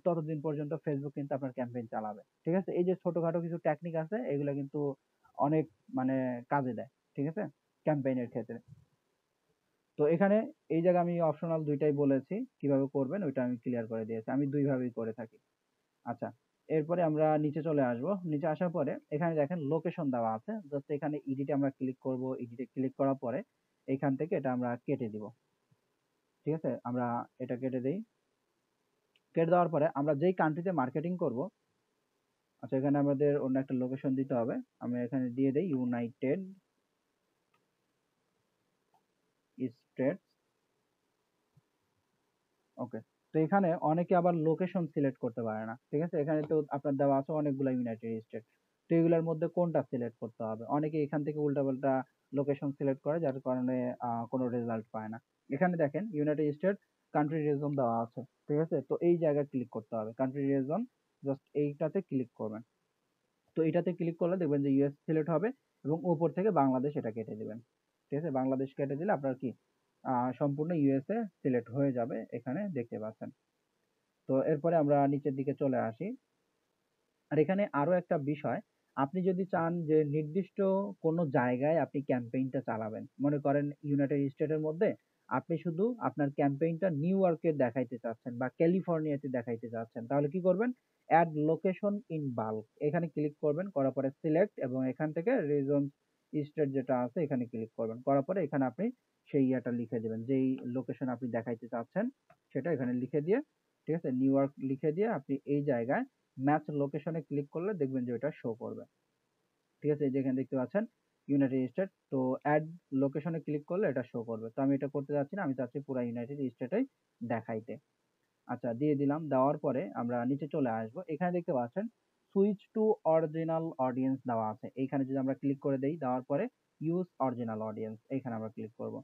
ততদিন পর্যন্ত ফেসবুক কিন্তু আপনার ক্যাম্পেইন চালাবে, ঠিক আছে? এই যে ছোটখাটো কিছু টেকনিক আছে এগুলা কিন্তু অনেক মানে কাজে দেয়, ঠিক আছে? ক্যাম্পেইনের ক্ষেত্রে। তো এখানে এই জায়গায় আমি অপশনাল দুইটাই বলেছি, কিভাবে করবেন ওইটা আমি ক্লিয়ার করে দিয়েছি, আমি দুই ভাবেই করে থাকি। আচ্ছা, এরপরে আমরা নিচে চলে আসব। নিচে আসার পরে এখানে দেখেন লোকেশন দেওয়া আছে, জাস্ট এখানে এডিটে আমরা ক্লিক করব, এডিটে ক্লিক করার পরে এখান থেকে এটা আমরা কেটে দিব, ঠিক আছে? আমরা এটা কেটে দেই। কেটে দেওয়ার পরে আমরা যেই কান্ট্রিতে মার্কেটিং করব, আচ্ছা এখানে আমাদের অন্য একটা লোকেশন দিতে হবে, আমরা এখানে দিয়ে দেই ইউনাইটেড স্টেটস। ওকে, তো এখানে অনেকে আবার লোকেশন সিলেক্ট করতে পারে না, ঠিক আছে? এখানে তো আপনার দেওয়া আছে অনেকগুলা ইউনাইটেড স্টেট, তো এগুলোর মধ্যে কোনটা সিলেক্ট করতে হবে, অনেকে এখান থেকে উল্টাপাল্টা লোকেশন সিলেক্ট করে যার কারণে কোনো রেজাল্ট পায় না। এখানে দেখেন ইউনাইটেড স্টেট কান্ট্রি রিজন দেওয়া আছে, ঠিক আছে? তো এই জায়গায় ক্লিক করতে হবে, কান্ট্রি রিজন, জাস্ট এইটাতে ক্লিক করবেন। তো এটাতে ক্লিক করলে দেখবেন যে ইউএস সিলেক্ট হবে এবং উপর থেকে বাংলাদেশ এটা কেটে দিবেন, ঠিক আছে? বাংলাদেশ কেটে দিলে আপনার কি সম্পূর্ণ ইউএসএ সিলেক্ট হয়ে যাবে, এখানে দেখতে পাচ্ছেন। তো এরপরে আমরা নিচের দিকে চলে আসি। আর এখানে আরো একটা বিষয়, আপনি যদি চান যে নির্দিষ্ট কোনো জায়গায় আপনি ক্যাম্পেইনটা চালাবেন, মনে করেন ইউনাইটেড স্টেটের মধ্যে আপনি শুধু আপনার ক্যাম্পেইনটা নিউ ইয়র্কে দেখাইতে চাচ্ছেন বা ক্যালিফোর্নিয়াতে দেখাইতে চাচ্ছেন, তাহলে কি করবেন, অ্যাড লোকেশন ইন বাল্ক এখানে ক্লিক করবেন, করার পরে সিলেক্ট এবং এখান থেকে রিজন স্টেট যেটা আছে এখানে ক্লিক করবেন, করার পরে এখানে আপনি সেই ইয়াটা লিখে দেবেন, যেই লোকেশন আপনি দেখাইতে চাচ্ছেন সেটা এখানে লিখে দিয়ে ঠিক আছে, নিউ ইয়র্ক লিখে দিয়ে আপনি এই জায়গায় ম্যাচ লোকেশনে ক্লিক করলে দেখবেন যে ওটা শো করবে। ঠিক আছে, যেখানে দেখতে পাচ্ছেন ইউনাইটেড স্টেট, তো অ্যাড লোকেশনে ক্লিক করলে এটা শো করবে। তো আমি এটা করতে যাচ্ছি না, আমি চাচ্ছি পুরো ইউনাইটেড স্টেটই দেখাইতে। আচ্ছা, দিয়ে দিলাম। দেওয়ার পরে আমরা নিচে চলে আসবো, এখানে দেখতে পাচ্ছেন সুইচ টু অরিজিনাল অডিয়েন্স দেওয়া আছে। এইখানে যদি আমরা ক্লিক করে দেই, দেওয়ার পরে ইউজ অরিজিনাল অডিয়েন্স এইখানে আমরা ক্লিক করব।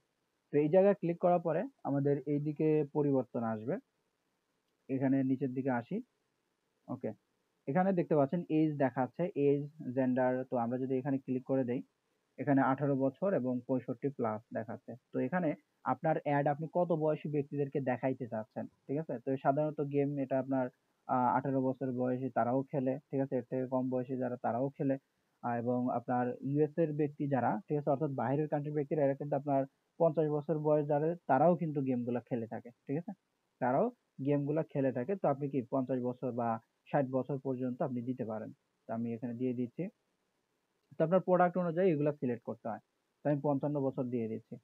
তো এই জায়গায় ক্লিক করার পরে আমাদের এইদিকে পরিবর্তন আসবে। এখানে নিচের দিকে আসি। ওকে, এখানে দেখতে পাচ্ছেন এজ দেখাচ্ছে, এজ, জেন্ডার। তো আমরা যদি এখানে ক্লিক করে দেই, এখানে 18 বছর এবং 65 প্লাস দেখাচ্ছে। তো এখানে আপনার অ্যাড আপনি কত বয়সী ব্যক্তিদেরকে দেখাইতে চাচ্ছেন। ঠিক আছে, তো সাধারণত গেম এটা আপনার 18 বছর বয়সী তারাও খেলে। ঠিক আছে, এর থেকে কম বয়সী যারা তারাও খেলে। এবং আপনার ইউএস এর ব্যক্তি যারা, ঠিক আছে, অর্থাৎ বাইরের কান্ট্রির ব্যক্তিরা, এরা কিন্তু আপনার 50 বছর বয়স যারা, তারাও কিন্তু গেমগুলো খেলে থাকে। ঠিক আছে, তারাও গেমগুলো খেলে থাকে। তো আপনি কি 50 বছর বা 60 বছর পর্যন্ত আপনি দিতে পারেন। তো আমি এখানে দিয়ে দিচ্ছি। তো আপনার প্রোডাক্ট অনুযায়ী এগুলো সিলেক্ট করতে হয়। তো আমি 55 বছর দিয়ে দিচ্ছি।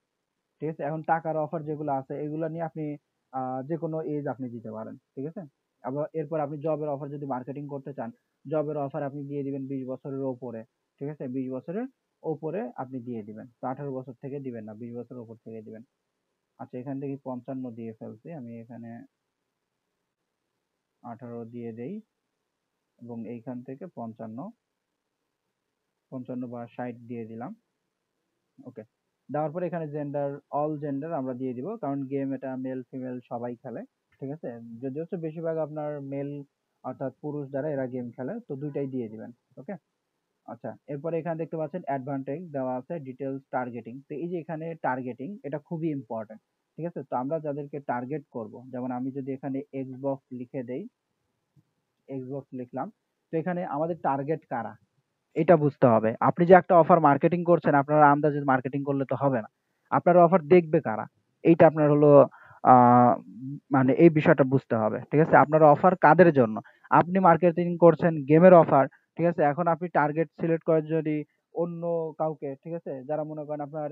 ঠিক আছে, এখন টাকার অফার যেগুলো আছে এগুলো নিয়ে আপনি যে কোনো এজ আপনি দিতে পারেন। ঠিক আছে, আবার এরপর আপনি জবের অফার যদি মার্কেটিং করতে চান, জবের অফার আপনি দিয়ে দিবেন 20 বছরের ওপরে। ঠিক আছে, 20 বছরের ওপরে আপনি দিয়ে দিবেন। তো 18 বছর থেকে দিবেন না, 20 বছরের ওপর থেকে দিবেন। আচ্ছা, এখান থেকে 55 দিয়ে ফেলছি, আমি এখানে 18 দিয়ে দেই এবং এইখান থেকে 55 বা 60 দিয়ে দিলাম। ওকে, দেওয়ার পরে এখানে জেন্ডার, অল জেন্ডার আমরা দিয়ে দিব, কারণ গেম এটা মেল ফিমেল সবাই খেলে। ঠিক আছে, যদি হচ্ছে বেশিরভাগ আপনার মেল, অর্থাৎ পুরুষ যারা এরা গেম খেলে, তো দুইটাই দিয়ে দিবেন। ওকে, আচ্ছা, এরপরে এখানে দেখতে পাচ্ছেন অ্যাডভান্টেজ দেওয়া আছে, ডিটেলস, টার্গেটিং। তো এই যে এখানে টার্গেটিং, এটা খুবই ইম্পর্টেন্ট। ঠিক আছে, তো আমরা যাদেরকে টার্গেট করব, যেমন আমি যদি এখানে এক্সবক্স লিখে দেই, এক্সবক্স লিখলাম, তো এখানে আমাদের টার্গেট কারা এটা বুঝতে হবে। আপনি যে একটা অফার মার্কেটিং করছেন, আপনার আন্দাজে মার্কেটিং করলে তো হবে না। আপনার অফার দেখবে কারা, এইটা আপনার হলো মানে এই বিষয়টা বুঝতে হবে। ঠিক আছে, আপনার অফার কাদের জন্য। আপনি মার্কেটিং করছেন গেমের অফার। ঠিক আছে, এখন আপনি টার্গেট সিলেক্ট করেন যদি অন্য কাউকে, ঠিক আছে, যারা মনে করেন আপনার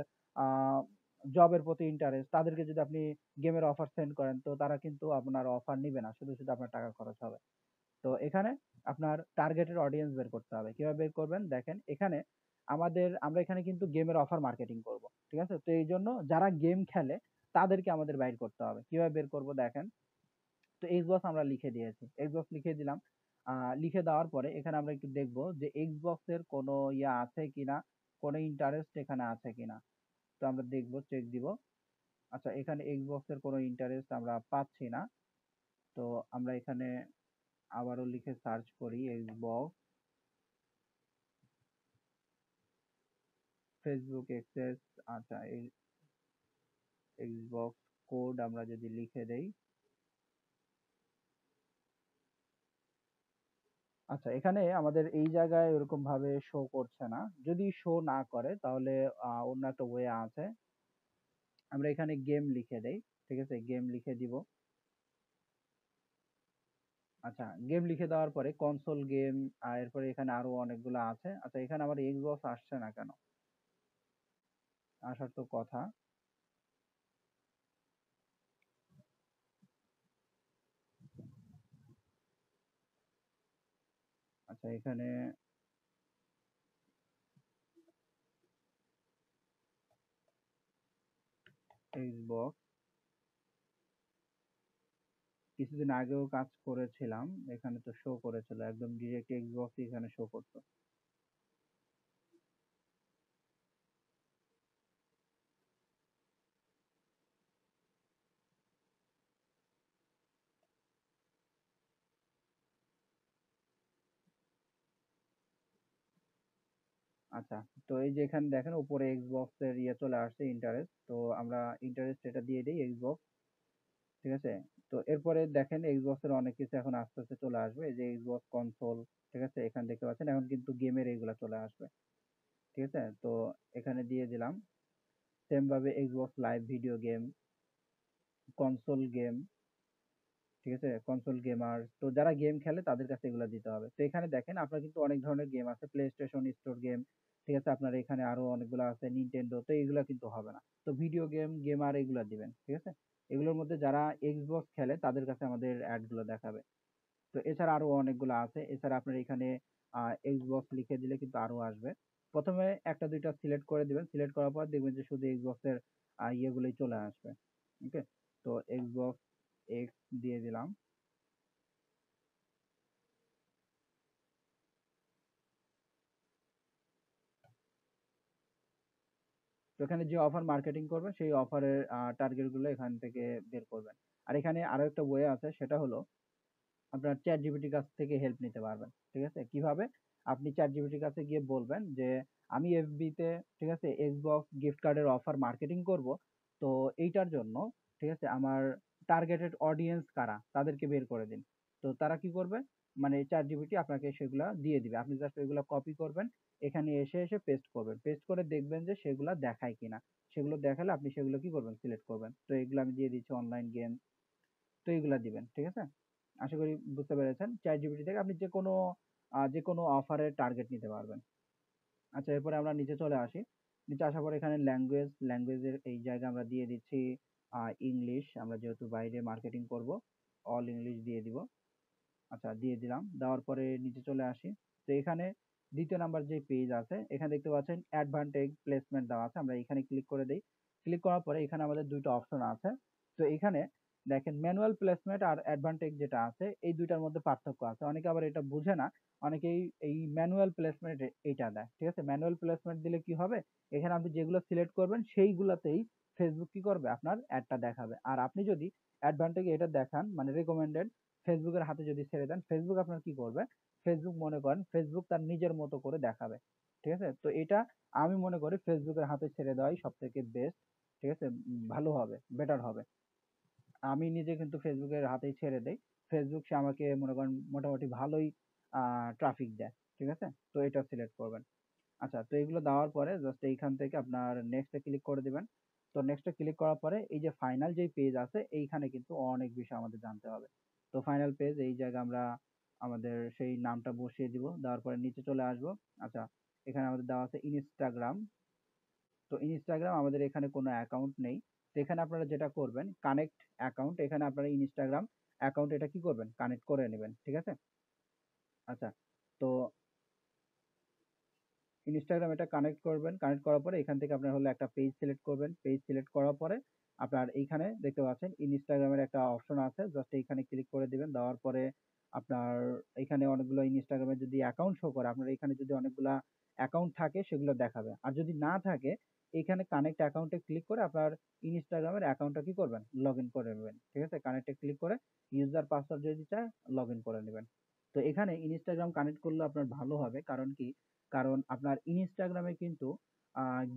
জবের প্রতি ইন্টারেস্ট, তাদেরকে যদি আপনি গেমের অফার সেন্ড করেন, তো তারা কিন্তু আপনার অফার নিবে না, শুধু শুধু আপনার টাকা খরচ হবে। তো এখানে আপনার টার্গেটেড অডিয়েন্স বের করতে হবে। কিভাবে বের করবেন দেখেন, এখানে আমরা এখানে কিন্তু গেমের অফার মার্কেটিং করব। ঠিক আছে, তো এই জন্য যারা গেম খেলে তাদেরকে আমাদের বাইর করতে হবে। কিভাবে বের করব দেখেন, তো এক্সবক্স আমরা লিখে দিয়েছি, এক্সবক্স লিখে দিলাম। লিখে দেওয়ার পরে এখানে আমরা একটু দেখবো যে এক্সবক্স এর কোনো ইয়া আছে কিনা, কোনো ইন্টারেস্ট এখানে আছে কিনা। তো আমরা দেখবো, চেক দিব। আচ্ছা, এখানে এক্সবক্স এর কোনো ইন্টারেস্ট আমরা পাচ্ছি না। তো আমরা এখানে আবারও লিখে সার্চ করি এক্সবক্স, ফেসবুক এক্সেস। আচ্ছা, এই এক্সবক্স কোড আমরা যদি লিখে দেই, আচ্ছা, এখানে আমাদের এই জায়গায় এরকম ভাবে শো করছে না। যদি শো না করে তাহলে অন্য একটা ওয়ে আছে। আমরা এখানে গেম লিখে দেই। ঠিক আছে, গেম লিখে দিব। আচ্ছা, গেম লিখে দেওয়ার পরে কনসোল গেম, এরপরে এখানে আরো অনেকগুলো আছে। আচ্ছা, এখানে আমার এক্সবক্স আসছে না কেন, আসার তো কথা। আচ্ছা, এখানে এক্সবক্স কিছুদিন আগেও কাজ করেছিলাম, এখানে তো শো করেছিল, একদম ডিরেক্ট এক্সবক্স এখানে শো করতো। আচ্ছা, তো এই যে এখানে দেখেন উপরে এক্সবক্স এর ইয়ে চলে আসছে, ইন্টারেস্ট। তো আমরা ইন্টারেস্ট এটা দিয়ে দিই এক্সবক্স। ঠিক আছে, তো এরপরে দেখেন এক্সবক্স এর অনেক কিছু এখন আস্তে আস্তে চলে আসবে। এই যে এক্সবক্স কনসোল, ঠিক আছে, এখানে দেখতে পাচ্ছেন এখন কিন্তু গেমের এইগুলা চলে আসবে। ঠিক আছে, তো এখানে দিয়ে দিলাম। সেম ভাবে Xbox live video game, console game. ঠিক আছে, কনসোল গেমার, তো যারা গেম খেলে তাদের কাছে এগুলো দিতে হবে। তো এখানে দেখেন আপনার কিন্তু অনেক ধরনের গেম আছে, প্লে স্টেশন স্টোর গেম। ঠিক আছে, আপনার এখানে আরো অনেকগুলো আছে, নিনটেন্ডো, তো এগুলা কিন্তু হবে না। তো ভিডিও গেম, গেমার এগুলা দিবেন। ঠিক আছে, এগুলোর মধ্যে যারা এক্সবক্স খেলে তাদের কাছে আমাদের অ্যাডগুলো দেখাবে। তো এছাড়া আরো অনেকগুলো আছে। এছাড়া আপনার এখানে এক্সবক্স লিখে দিলে কিন্তু আরো আসবে। প্রথমে একটা দুইটা সিলেক্ট করে দিবেন, সিলেক্ট করার পর দেখবেন যে শুধু এক্সবক্সের ইয়েগুলোই চলে আসবে। ওকে, তো এক্সবক্স এক্স দিয়ে দিলাম। তো এখানে যে অফার মার্কেটিং করবেন সেই অফারের টার্গেট গুলো এখান থেকে বের করবেন। আর এখানে আরো একটা ওয়ে আছে, সেটা হলো আপনার চ্যাট জিপিটির কাছ থেকে হেল্প নিতে পারবেন। ঠিক আছে, কিভাবে? আপনি চ্যাট জিপিটির কাছে গিয়ে বলবেন যে আমি এফবি তে, ঠিক আছে, এক্সবক্স গিফট কার্ডের অফার মার্কেটিং করব। তো এইটার জন্য, ঠিক আছে, আমার টার্গেটেড অডিয়েন্স কারা তাদেরকে বের করে দিন। তো তারা কি করবে, মানে চ্যাট জিপিটি আপনাকে সেগুলা দিয়ে দিবে, আপনি জাস্ট ওইগুলা কপি করবেন, এখানে এসে এসে পেস্ট করবেন, পেস্ট করে দেখবেন যে সেগুলা দেখায় কিনা। সেগুলো দেখালে আপনি সেগুলো কি করবেন, সিলেক্ট করবেন। তো এগুলো আমি দিয়ে দিচ্ছি অনলাইন গেম। তো এগুলা দিবেন, ঠিক আছে। আশা করি বুঝতে পেরেছেন। চ্যাট জিপিটি থেকে আপনি যে কোনো অফারের টার্গেট নিতে পারবেন। আচ্ছা, এরপরে আমরা নিচে চলে আসি। নিচে আসার পরে এখানে ল্যাঙ্গুয়েজের এই জায়গায় আমরা দিয়ে দিচ্ছি ইংলিশ। আমরা যেহেতু বাইরে মার্কেটিং করব, অল ইংলিশ দিয়ে দিব। আচ্ছা, দিয়ে দিলাম। দেওয়ার পরে নিচে চলে আসি। তো এখানে দ্বিতীয় নাম্বার যে পেজ আছে, এখানে দেখতে পাচ্ছেন অ্যাডভান্টেজ প্লেসমেন্ট দেওয়া আছে। আমরা এখানে ক্লিক করে দেই। ক্লিক করার পরে এখানে আমাদের দুইটা অপশন আছে। তো এখানে দেখেন ম্যানুয়াল প্লেসমেন্ট আর অ্যাডভান্টেজ যেটা আছে, এই দুইটার মধ্যে পার্থক্য আছে। অনেকে আবার এটা বুঝে না, অনেকেই এই ম্যানুয়াল প্লেসমেন্ট এইটা দেয়। ঠিক আছে, ম্যানুয়াল প্লেসমেন্ট দিলে কি হবে, এখানে আপনি যেগুলো সিলেক্ট করবেন সেইগুলাতেই ফেসবুক কি করবে, আপনার অ্যাডটা দেখাবে। আর আপনি যদি অ্যাডভান্টেজ এটা দেখান, মানে রেকমেন্ডেড, ফেসবুকের হাতে যদি ছেড়ে দেন, ফেসবুক আপনার কি করবে, ফেসবুক মনে করেন ফেসবুক তার নিজের মতো করে দেখাবে। ঠিক আছে, তো এটা আমি মনে করি ফেসবুকের হাতে ছেড়ে দেওয়াই সব থেকে বেস্ট। ঠিক আছে, ভালো হবে, বেটার হবে। আমি নিজে কিন্তু ফেসবুকের হাতেই ছেড়ে দেই। ফেসবুক সে আমাকে মনে করেন মোটামুটি ভালোই ট্রাফিক দেয়। ঠিক আছে, তো এটা সিলেক্ট করবেন। আচ্ছা, তো এগুলো দেওয়ার পরে জাস্ট এইখান থেকে আপনার নেক্সটে ক্লিক করে দিবেন। তো নেক্সটে ক্লিক করার পরে এই যে ফাইনাল যেই পেজ আছে, এইখানে কিন্তু অনেক বিষয় আমাদের জানতে হবে। তো ফাইনাল পেজ, এই জায়গায় আমরা আমাদের সেই নামটা বসিয়ে দিব, দেওয়ার পরে নিচে চলে আসব। আচ্ছা, এখানে আমাদের দেওয়া আছে ইনস্টাগ্রাম। তো ইনস্টাগ্রাম আমাদের এখানে কোনো অ্যাকাউন্ট নেই। তো এখানে আপনারা যেটা করবেন, কানেক্ট অ্যাকাউন্ট, এখানে আপনারা ইনস্টাগ্রাম অ্যাকাউন্ট এটা কি করবেন, কানেক্ট করে নেবেন। ঠিক আছে। আচ্ছা, তো ইনস্টাগ্রাম এটা কানেক্ট করবেন, কানেক্ট করার পরে এখান থেকে আপনার হলো একটা পেজ সিলেক্ট করবেন। পেজ সিলেক্ট করার পরে আপনার এইখানে দেখতে পাচ্ছেন ইনস্টাগ্রামের একটা অপশন আছে, জাস্ট এইখানে ক্লিক করে দিবেন। দেওয়ার পরে আপনার এখানে অনেকগুলো ইনস্টাগ্রামে যদি অ্যাকাউন্ট শো করে, আপনার এখানে যদি অনেকগুলা অ্যাকাউন্ট থাকে সেগুলো দেখাবে। আর যদি না থাকে, এখানে কানেক্ট অ্যাকাউন্টে ক্লিক করে আপনার ইনস্টাগ্রামের অ্যাকাউন্টটা কি করবেন, লগ ইন করে নেবেন। ঠিক আছে, কানেক্টে ক্লিক করে ইউজার পাসওয়ার্ড যদি চায় লগ ইন করে নেবেন। তো এখানে ইনস্টাগ্রাম কানেক্ট করলে আপনার ভালো হবে, কারণ কি, কারণ আপনার ইনস্টাগ্রামে কিন্তু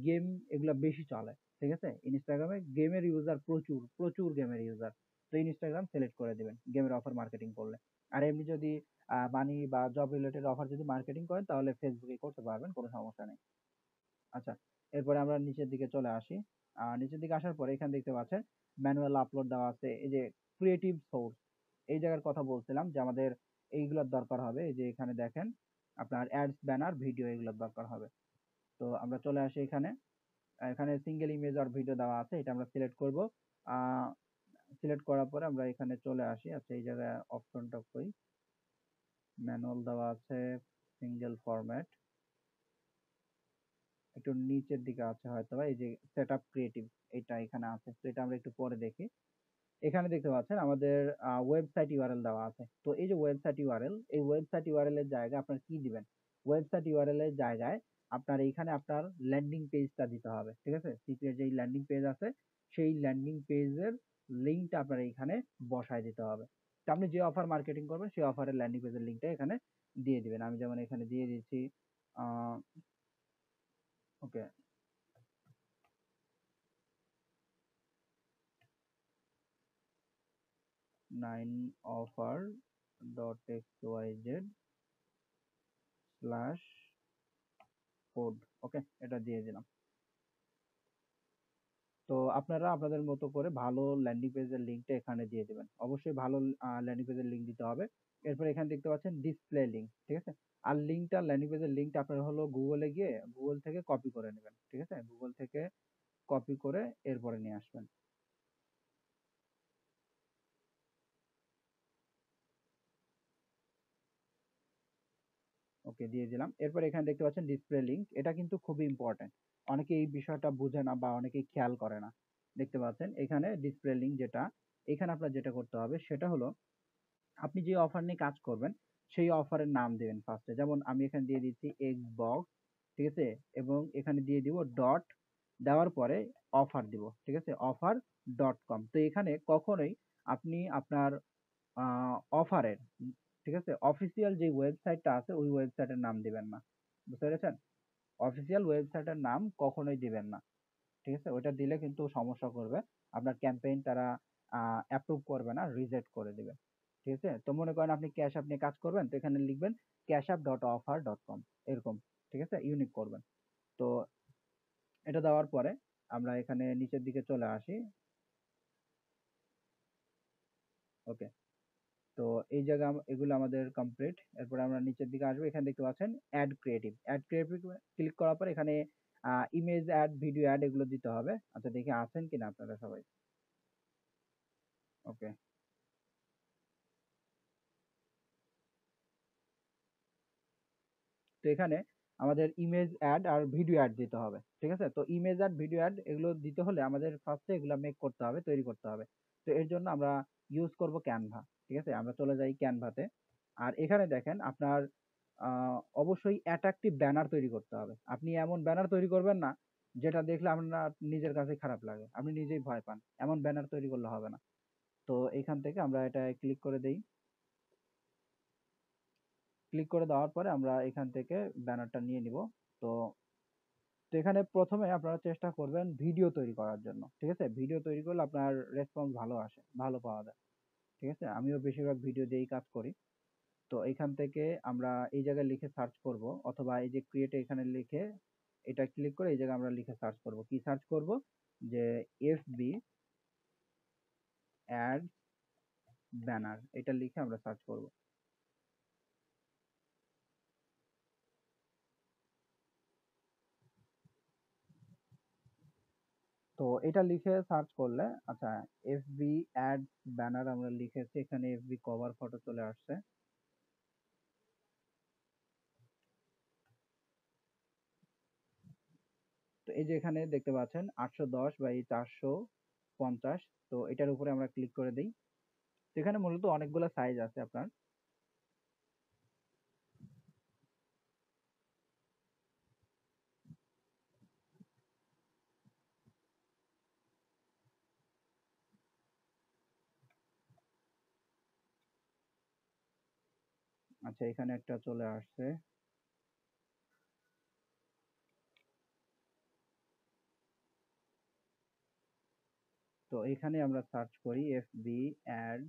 গেম এগুলা বেশি চলে। ঠিক আছে, ইনস্টাগ্রামে গেমের ইউজার প্রচুর প্রচুর গেমের ইউজার। তো ইনস্টাগ্রাম সিলেক্ট করে দিবেন গেমের অফার মার্কেটিং করলে। আর এমনি যদি মানি বা জব রিলেটেড অফার যদি মার্কেটিং করেন, তাহলে ফেসবুকে করতে পারবেন, কোনো সমস্যা নেই। আচ্ছা, এরপরে আমরা নিচের দিকে চলে আসি। নিচের দিকে আসার পরে এখানে দেখতে পাচ্ছেন ম্যানুয়াল আপলোড দেওয়া আছে। এই যে ক্রিয়েটিভ সোর্স, এই জায়গার কথা বলছিলাম যে আমাদের এইগুলোর দরকার হবে। এই যে এখানে দেখেন আপনার অ্যাডস, ব্যানার, ভিডিও এগুলোর দরকার হবে। তো আমরা চলে আসি এখানে। এখানে সিঙ্গেল ইমেজ আর ভিডিও দেওয়া আছে, এটা আমরা সিলেক্ট করব। সিলেক্ট করার পরে আমরা এখানে চলে আসি। আচ্ছা, এই জায়গায় অপশনটা কই, ম্যানুয়াল দেওয়া আছে, সিঙ্গেল ফরম্যাট, একটু নিচের দিকে আছে হয়তো, এই যে সেটআপ ক্রিয়েটিভ, এটা এখানে আছে। তো এটা আমরা একটু পরে দেখি। এখানে দেখতে পাচ্ছেন আমাদের ওয়েবসাইট ইউআরএল দেওয়া আছে। তো এই যে ওয়েবসাইট ইউআরএল, এই ওয়েবসাইট ইউআরএল এর জায়গায় আপনার কি দিবেন, ওয়েবসাইট ইউআরএল এর জায়গায় আপনার এইখানে আপনার ল্যান্ডিং পেজটা দিতে হবে। ঠিক আছে, সিক্রেট যেই ল্যান্ডিং পেজ আছে, সেই ল্যান্ডিং পেজের লিঙ্কটা আপনার এইখানে বসায় দিতে হবে। তো আপনি যে অফার মার্কেটিং করবেন সেই অফারের ল্যান্ডিং পেজের লিঙ্কটা এখানে দিয়ে দিবেন। আমি যেমন এখানে দিয়ে দিচ্ছি, ওকে, 9offer.xyz/code, ওকে, এটা দিয়ে দিলাম। তো আপনারা আপনাদের মতো করে ভালো ল্যান্ডিং পেজের লিঙ্কটা এখানে দিয়ে দিবেন। অবশ্যই ভালো ল্যান্ডিং পেজের লিঙ্ক দিতে হবে। এরপর এখানে দেখতে পাচ্ছেন ডিসপ্লে লিঙ্ক। ঠিক আছে, আর লিঙ্কটা, ল্যান্ডিং পেজের লিঙ্কটা আপনারা হলো গুগলে গিয়ে গুগল থেকে কপি করে নেবেন। ঠিক আছে, গুগল থেকে কপি করে এরপরে নিয়ে আসবেন। ওকে, দিয়ে দিলাম। এরপর এখানে দেখতে পাচ্ছেন ডিসপ্লে লিঙ্ক, এটা কিন্তু খুবই ইম্পর্টেন্ট। অনেকে এই বিষয়টা বুঝে না বা অনেকেই খেয়াল করে না। দেখতে পাচ্ছেন এখানে ডিসপ্লে লিঙ্ক যেটা, এখানে আপনার যেটা করতে হবে সেটা হলো আপনি যে অফার নিয়ে কাজ করবেন সেই অফারের নাম দিবেন ফার্স্টে। যেমন আমি এখানে দিয়ে দিচ্ছি এক্সবক্স, ঠিক আছে? এবং এখানে দিয়ে দিব ডট, দেওয়ার পরে অফার দিব, ঠিক আছে? Offer dot com. তো এখানে কখনোই আপনি আপনার অফারের, ঠিক আছে, অফিসিয়াল যে ওয়েবসাইটটা আছে ওই ওয়েবসাইটের নাম দিবেন না, বুঝতে পেরেছেন? অফিসিয়াল ওয়েবসাইটের নাম কখনোই দিবেন না, ঠিক আছে? ওইটা দিলে কিন্তু সমস্যা করবে, আপনার ক্যাম্পেইন তারা অ্যাপ্রুভ করবে না, রিজেক্ট করে দিবে, ঠিক আছে? তো মনে করেন আপনি ক্যাশ অ্যাপ নিয়ে কাজ করবেন, তো এখানে লিখবেন cash app dot offer dot com, এরকম, ঠিক আছে? ইউনিক করবেন। তো এটা দেওয়ার পরে আমরা এখানে নিচের দিকে চলে আসি। ওকে, তো এই জায়গা এগুলো আমাদের কমপ্লিট। এরপর আমরা নিচের দিকে আসবো, এখানে দেখতে পাচ্ছেন add creative. Add creative click করার পর এখানে ইমেজ অ্যাড, ভিডিও অ্যাড এগুলো দিতে হবে। আচ্ছা, দেখি আছেন কিনা আপনারা সবাই। ওকে, তো এখানে আমাদের ইমেজ অ্যাড আর ভিডিও অ্যাড দিতে হবে, ঠিক আছে? তো ইমেজ অ্যাড, ভিডিও অ্যাড এগুলো দিতে হলে আমাদের ফার্স্টে এগুলো মেক করতে হবে, তৈরি করতে হবে। তো এর জন্য আমরা ইউজ করব ক্যানভা, ঠিক আছে? আমরা চলে যাই ক্যানভাতে। আর এখানে দেখেন আপনার অবশ্যই অ্যাট্রাকটিভ ব্যানার তৈরি করতে হবে। আপনি এমন ব্যানার তৈরি করবেন না যেটা দেখলে আপনার নিজের কাছে খারাপ লাগে, আপনি নিজেই ভয় পান, এমন ব্যানার তৈরি করলে হবে না। তো এখান থেকে আমরা এটা ক্লিক করে দেই। ক্লিক করে দেওয়ার পরে আমরা এখান থেকে ব্যানারটা নিয়ে নিব। তো তো এখানে প্রথমে আপনারা চেষ্টা করবেন ভিডিও তৈরি করার জন্য, ঠিক আছে? ভিডিও তৈরি করলে আপনার রেসপন্স ভালো আসে, ভালো পাওয়া যায়, ঠিক আছে? আমিও বেশিরভাগ ভিডিও দিয়েই কাজ করি। তো এখান থেকে আমরা এই জায়গায় লিখে সার্চ করব, অথবা এই যে ক্রিয়েটে এখানে লিখে এটা ক্লিক করে এই জায়গায় আমরা লিখে সার্চ করব। কি সার্চ করব? যে এফবি অ্যাড ব্যানার, এটা লিখে আমরা সার্চ করব। তো এটা লিখে সার্চ করলে, আচ্ছা, এফবি অ্যাড ব্যানার আমরা লিখেছি, এখানে এফবি কভার ফটো চলে আসছে। তো এই যে এখানে দেখতে পাচ্ছেন 810 বাই 450, তো এটার উপরে আমরা ক্লিক করে দিই। তো এখানে মূলত অনেকগুলো সাইজ আছে আপনার। আচ্ছা, এখানে একটা চলে আসছে। তো এখানে আমরা সার্চ করি এফবি অ্যাড।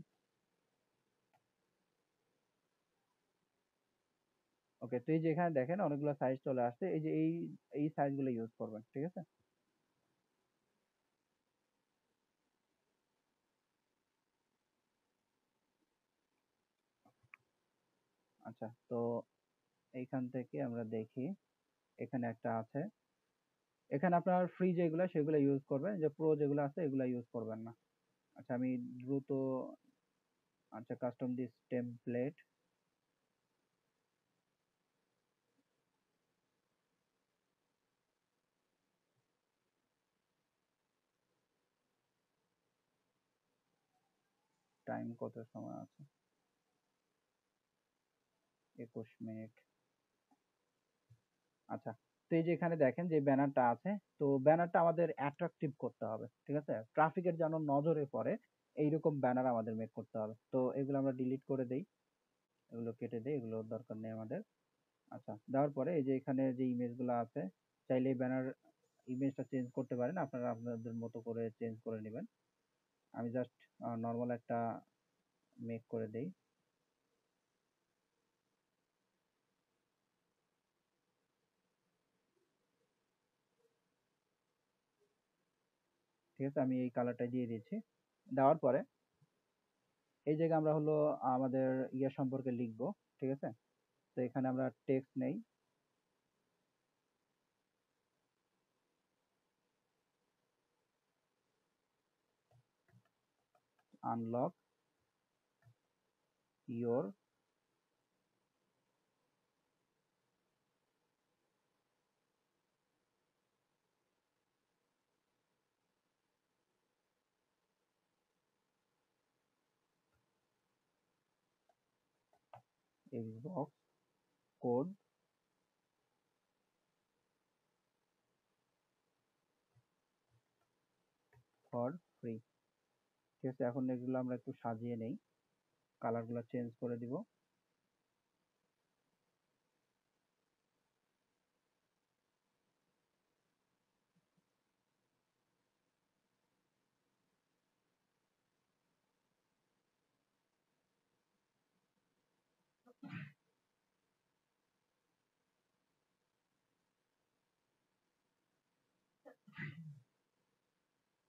ওকে, তো এই যে এখানে দেখেন অনেকগুলো সাইজ চলে আসছে, এই যে এই সাইজগুলো ইউজ করবেন, ঠিক আছে? আচ্ছা, তো এইখান থেকে আমরা দেখি এখানে একটা আছে। এখানে আপনার ফ্রি যেগুলো সেগুলো ইউজ করবেন, যে প্রো যেগুলো আছে এগুলো ইউজ করবেন না। আচ্ছা, আমি দ্রুত, আচ্ছা, কাস্টম দিস টেমপ্লেট। টাইম কত সময় আছে? 21 মিনিট। আচ্ছা, তো এই যে এখানে দেখেন যে ব্যানারটা আছে, তো ব্যানারটা আমাদের অ্যাট্রাকটিভ করতে হবে, ঠিক আছে? ট্রাফিকের যেন নজরে পড়ে এইরকম ব্যানার আমাদের মেক করতে হবে। তো এগুলো আমরা ডিলিট করে দেই, এগুলো কেটে দেই, এগুলো দরকার নেই আমাদের। আচ্ছা, দেওয়ার পরে এই যে এখানে যে ইমেজগুলো আছে, চাইলে এই ব্যানার ইমেজটা চেঞ্জ করতে পারেন, আপনারা আপনাদের মতো করে চেঞ্জ করে নেবেন। আমি জাস্ট নর্মাল একটা মেক করে দেই, ঠিক আছে? আমি এই কালারটা দিয়ে দিয়েছি। দেওয়ার পরে এই জায়গায় আমরা হলো আমাদের ইয়ে সম্পর্কে লিখবো, ঠিক আছে? তো এখানে আমরা টেক্সট নেই, unlock your Xbox code for free. ঠিক আছে, এখন এগুলো আমরা একটু সাজিয়ে নেই, কালারগুলো চেঞ্জ করে দিব।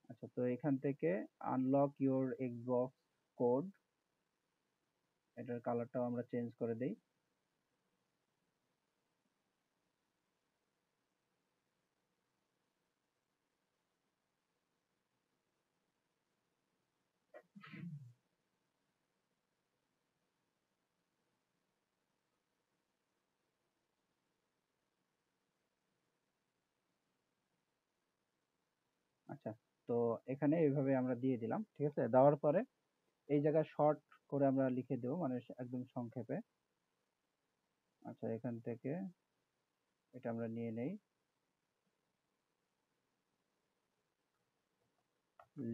আচ্ছা, তো এখান থেকে আনলক ইউর এক্সবক্স কোড, এটার কালারটাও আমরা চেঞ্জ করে দেই। আচ্ছা, তো এখানে এইভাবে আমরা দিয়ে দিলাম। ঠিক আছে, দেওয়ার পরে এই জায়গায় শর্ট করে আমরা লিখে দেবো, মানে একদম সংক্ষেপে। আচ্ছা, এখান থেকে এটা আমরা নিয়ে নেই,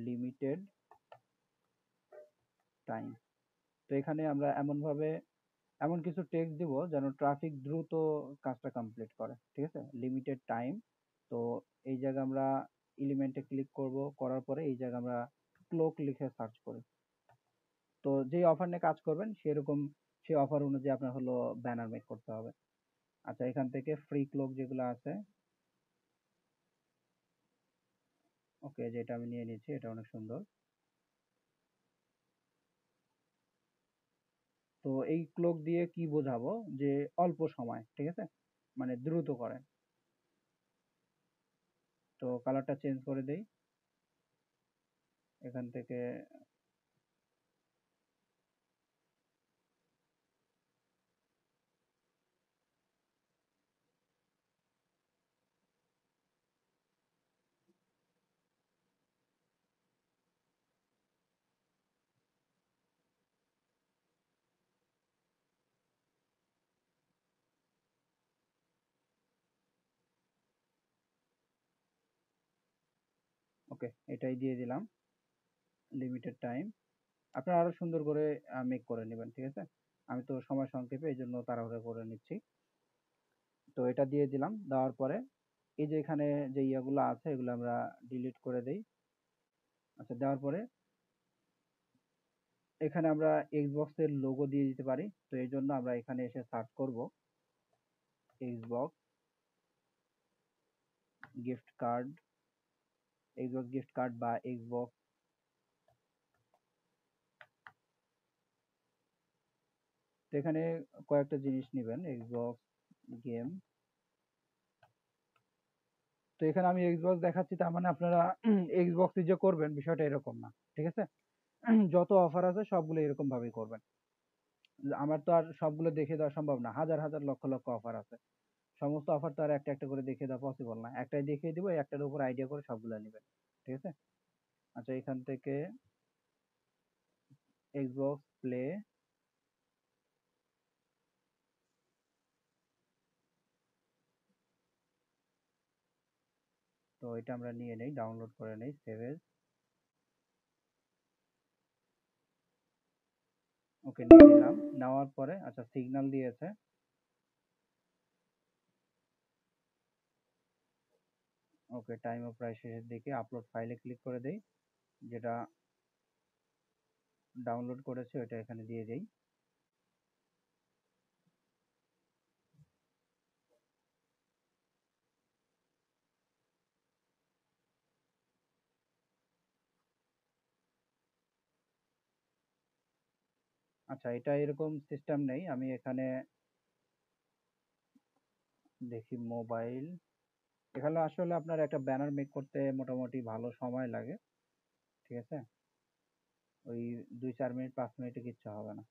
লিমিটেড টাইম। তো এখানে আমরা এমন কিছু টেক্সট দিব যেন ট্রাফিক দ্রুত কাজটা কমপ্লিট করে। ঠিক আছে, লিমিটেড টাইম। তো এই জায়গায় আমরা এলিমেন্টে ক্লিক করব, করার পরে এই জায়গায় আমরা ক্লোক লিখে সার্চ করি। তো যেই অফার নিয়ে কাজ করবেন সেরকম সেই অফার অনুযায়ী আপনার হলো ব্যানার মেক করতে হবে। আচ্ছা, এখান থেকে ফ্রি ক্লোক যেগুলো আছে, ওকে, যেটা আমি নিয়ে নিচ্ছি, এটা অনেক সুন্দর। তো এই ক্লোক দিয়ে কি বোঝাবো, যে অল্প সময়, ঠিক আছে, মানে দ্রুত করে। তো কালারটা চেঞ্জ করে দেই এখান থেকে। ওকে, এটাই দিয়ে দিলাম, লিমিটেড টাইম। আপনারা আরো সুন্দর করে মেক করে নেবেন। ঠিক আছে, আমি তো সময় সংক্ষেপে এই জন্য তাড়াহুড়ো করে নিচ্ছি। তো এটা দিয়ে দিলাম, দেওয়ার পরে এই যে এখানে যে ইয়াগুলো আছে এগুলো আমরা ডিলিট করে দেই। আচ্ছা, দেওয়ার পরে এখানে আমরা এক্সবক্স এর লোগো দিয়ে দিতে পারি। তো এই জন্য আমরা এখানে এসে সার্চ করব Xbox gift card, Xbox gift card বা এক্সবক্স। তো এখানে কয়েকটা জিনিস নেবেন, এক্সবক্স গেম। তো এখানে আমি এক্সবক্স দেখাচ্ছি, তার মানে আপনারা এক্সবক্স যে করবেন বিষয়টা এরকম না। ঠিক আছে, যত অফার আছে সবগুলো এরকম ভাবেই করবেন। আমার তো আর সবগুলো দেখে দেওয়া সম্ভব না, হাজার হাজার লক্ষ লক্ষ অফার আছে। সমস্ত অফার তো আর একটা একটা করে দেখে দেওয়া পসিবল না, একটাই দেখিয়ে দিব, একটার উপর আইডিয়া করে সবগুলো নেবেন। ঠিক আছে। আচ্ছা, এখান থেকে এক্সবক্স প্লে, তো এটা আমরা নিয়ে নেই, ডাউনলোড করে নেই, সেভ এজ। ওকে, নিয়ে নিলাম। নেওয়ার পরে আচ্ছা, সিগন্যাল দিয়েছে। ওকে, টাইমও প্রায় শেষের দিকে, আপলোড ফাইলে ক্লিক করে দেই, যেটা ডাউনলোড করেছে ওটা এখানে দিয়ে দেই। আচ্ছা, এটা এরকম সিস্টেম নেই, আমি এখানে দেখি মোবাইল। এখানে আসলে আপনার একটা ব্যানার মেক করতে মোটামুটি ভালো সময় লাগে। ঠিক আছে, ওই 2-4 মিনিট 5 মিনিটে কিচ্ছু হবে না।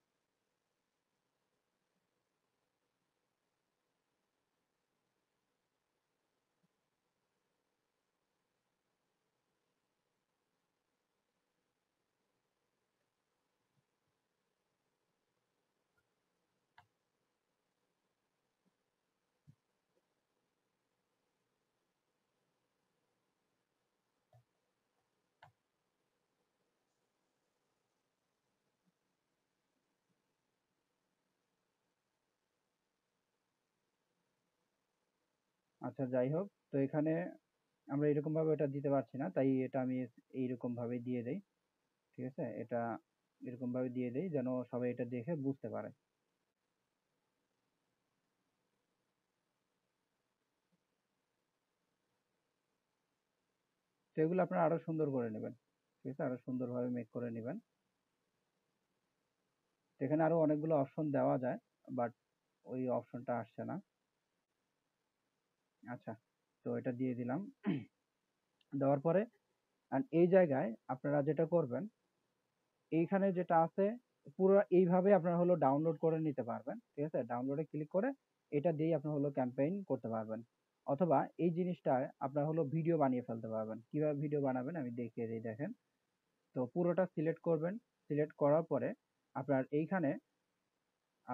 আচ্ছা যাই হোক, তো এখানে আমরা এরকম ভাবে এটা দিতে পারছি না, তাই এটা আমি এইরকম ভাবে দিয়ে দেই। ঠিক আছে, এটা এরকম ভাবে দিয়ে দেই যেন সবাই এটা দেখে বুঝতে পারে। তো এগুলো আপনারা আরো সুন্দর করে নেবেন। ঠিক আছে, আরো সুন্দরভাবে মেক করে নেবেন। তো এখানে আরো অনেকগুলো অপশন দেওয়া যায়, বাট ওই অপশনটা আসছে না। আচ্ছা, তো এটা দিয়ে দিলাম। দেওয়ার পরে আর এই জায়গায় আপনারা যেটা করবেন, এইখানে যেটা আছে পুরো এইভাবে আপনারা হলো ডাউনলোড করে নিতে পারবেন। ঠিক আছে, ডাউনলোডে ক্লিক করে এটা দিয়েই আপনারা হলো ক্যাম্পেইন করতে পারবেন। অথবা এই জিনিসটা আপনারা হলো ভিডিও বানিয়ে ফেলতে পারবেন। কিভাবে ভিডিও বানাবেন আমি দেখিয়ে দিই, দেখেন। তো পুরোটা সিলেক্ট করবেন। সিলেক্ট করার পরে আপনার এইখানে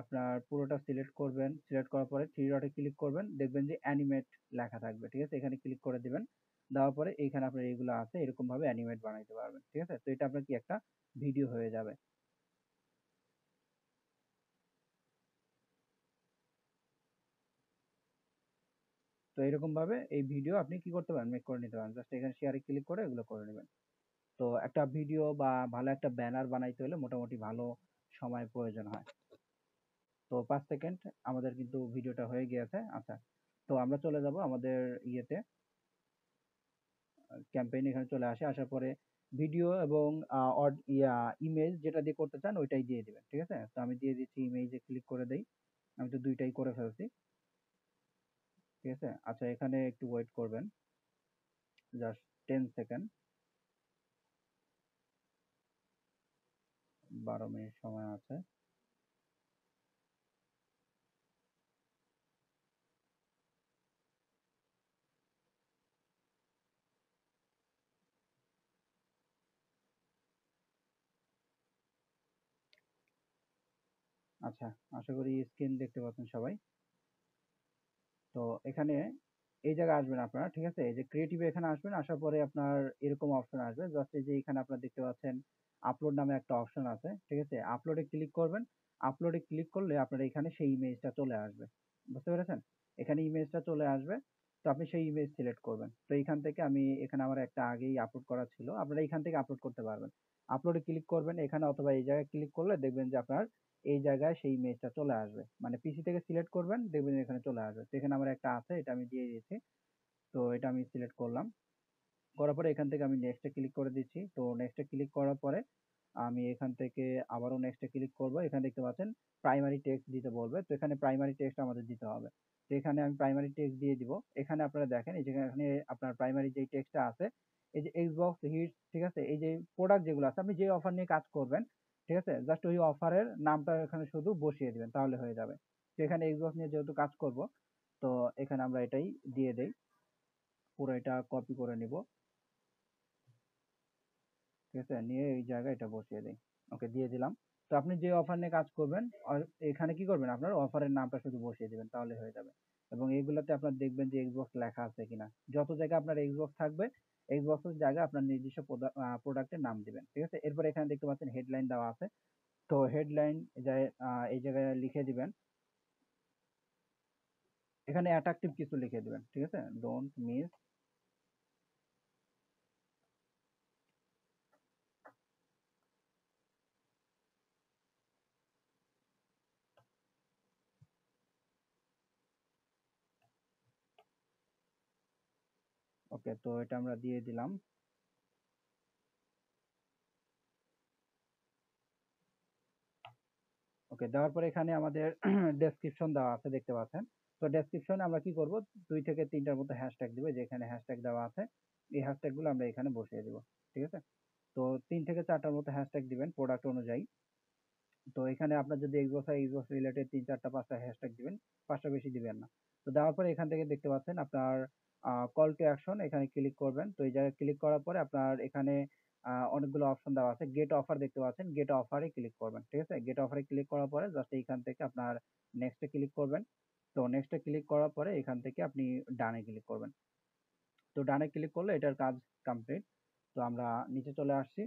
আপনার পুরোটা সিলেক্ট করবেন। সিলেক্ট করার পরে থ্রি ডটে ক্লিক করবেন, দেখবেন যে অ্যানিমেট লেখা থাকবে। ঠিক আছে, এখানে ক্লিক করে দিবেন। দেওয়ার পরে এইখানে আপনার এইগুলো আছে, এরকম ভাবে অ্যানিমেট বানাইতে পারবেন। ঠিক আছে, তো এটা আপনার কি একটা ভিডিও হয়ে যাবে। তো এরকম ভাবে এই ভিডিও আপনি কি করতে পারেন, মেক করে নিতে পারেন। জাস্ট এখানে শেয়ারে ক্লিক করে এগুলো করে নেবেন। তো একটা ভিডিও বা ভালো একটা ব্যানার বানাইতে হলে মোটামুটি ভালো সময় প্রয়োজন হয়। তো 5 সেকেন্ড আমাদের কিন্তু ভিডিওটা হয়ে গিয়েছে। আচ্ছা, তো আমরা চলে যাব আমাদের ইয়েতে, ক্যাম্পেইন এখানে চলে আসে। আসার পরে ভিডিও এবং ইমেজ যেটা দিয়ে করতে চান ওইটাই দিয়ে দিবেন। ঠিক আছে, তো আমি দিয়ে দিচ্ছি, ইমেজে ক্লিক করে দেই। আমি তো দুইটাই করে ফেলছি। ঠিক আছে, আচ্ছা এখানে একটু ওয়েট করবেন, জাস্ট 10 সেকেন্ড, 12 মিনিট সময় আছে। আচ্ছা, আশা করি স্ক্রিন দেখতে পাচ্ছেন সবাই। তো এখানে এই জায়গায় আসবেন আপনারা। ঠিক আছে, এই যে ক্রিয়েটিভ এখানে আসবেন। আসার পরে আপনার এরকম অপশন আসবে, জাস্ট এই যে এখানে আপনারা দেখতে পাচ্ছেন আপলোড নামে একটা অপশন আছে। ঠিক আছে, আপলোডে ক্লিক করবেন। আপলোডে ক্লিক করলে আপনার এখানে সেই ইমেজটা চলে আসবে। বুঝতে পেরেছেন, এখানে ইমেজটা চলে আসবে। তো আপনি সেই ইমেজ সিলেক্ট করবেন। তো এইখান থেকে আমি এখানে আমার একটা আগেই আপলোড করা ছিল, আপনারা এইখান থেকে আপলোড করতে পারবেন। আপলোডে ক্লিক করবেন এখানে, অথবা এই জায়গায় ক্লিক করলে দেখবেন যে আপনার এই জায়গায় সেই ইমেজটা চলে আসবে। মানে পিসি থেকে সিলেক্ট করবেন, দেখবেন এখানে চলে আসবে। তো এখানে আমার একটা আছে, এটা আমি দিয়ে দিয়েছি। তো এটা আমি সিলেক্ট করলাম। করার পরে এখান থেকে আমি নেক্সটে ক্লিক করে দিচ্ছি। তো নেক্সটে ক্লিক করার পরে আমি এখান থেকে আবারও নেক্সটে ক্লিক করব। এখানে দেখতে পাচ্ছেন প্রাইমারি টেক্সট দিতে বলবে। তো এখানে প্রাইমারি টেক্সট আমাদের দিতে হবে। তো এখানে আমি প্রাইমারি টেক্সট দিয়ে দিব। এখানে আপনারা দেখেন, এই যে এখানে আপনার প্রাইমারি যেই টেক্সটটা আছে, এই যে Xbox হিট, ঠিক আছে, এই যে প্রোডাক্ট যেগুলো আছে, আপনি যে অফার নিয়ে কাজ করবেন, ঠিক আছে, জাস্ট ওই অফারের নামটা এখানে শুধু বসিয়ে দিবেন, তাহলে হয়ে যাবে। তো এখানে Xbox নিয়ে যেহেতু কাজ করব, তো এখানে আমরা এটাই দিয়ে দেই। পুরো এটা কপি করে নিব। ঠিক আছে, নিয়ে এই জায়গায় এটা বসিয়ে দেই। ওকে, দিয়ে দিলাম। তো আপনি যে অফার নিয়ে কাজ করবেন, আর এখানে কি করবেন, আপনার অফারের নামটা শুধু বসিয়ে দিবেন, তাহলে হয়ে যাবে। এবং এইগুলাতে আপনার দেখবেন যে Xbox লেখা আছে কিনা। যত জায়গায় আপনার Xbox থাকবে, Xbox এর জায়গায় আপনার নির্দিষ্ট প্রোডাক্টের নাম দিবেন। ঠিক আছে, এরপর এখানে দেখতে পাচ্ছেন হেডলাইন দেওয়া আছে। তো হেডলাইন এই জায়গায় লিখে দিবেন, এখানে অ্যাট্রাকটিভ কিছু লিখে দিবেন। ঠিক আছে, ডোন্ট মিস। ওকে, তো এটা আমরা দিয়ে দিলাম। ওকে, দেওয়ার পরে এখানে আমাদের ডেসক্রিপশন দেওয়া আছে, দেখতে পাচ্ছেন। তো ডেসক্রিপশনে আমরা কি করব, 2 থেকে 3টার মতো হ্যাশট্যাগ দিব, যে এখানে হ্যাশট্যাগ দেওয়া আছে। এই হ্যাশট্যাগ গুলো আমরা এখানে বসিয়ে দিব। ঠিক আছে, তো 3 থেকে 4টার মতো হ্যাশট্যাগ দিবেন প্রোডাক্ট অনুযায়ী। তো এখানে আপনার যদি Xbox রিলেটেড 3, 4, 5টা হ্যাশট্যাগ দিবেন, 5টা বেশি দিবেন না। তো দেওয়ার পরে এখান থেকে দেখতে পাচ্ছেন আপনার কল টু অ্যাকশন, এখানে ক্লিক করবেন। তো এই জায়গায় ক্লিক করার পরে আপনার এখানে অনেকগুলো অপশন দেওয়া আছে। গেট অফার দেখতে পাচ্ছেন, গেট অফারে ক্লিক করবেন। ঠিক আছে, গেট অফারে ক্লিক করার পরে জাস্ট এইখান থেকে আপনার নেক্সটে ক্লিক করবেন। তো নেক্সটে ক্লিক করার পরে এখান থেকে আপনি ডানে ক্লিক করবেন। তো ডানে ক্লিক করলে এটার কাজ কমপ্লিট। তো আমরা নিচে চলে আসছি।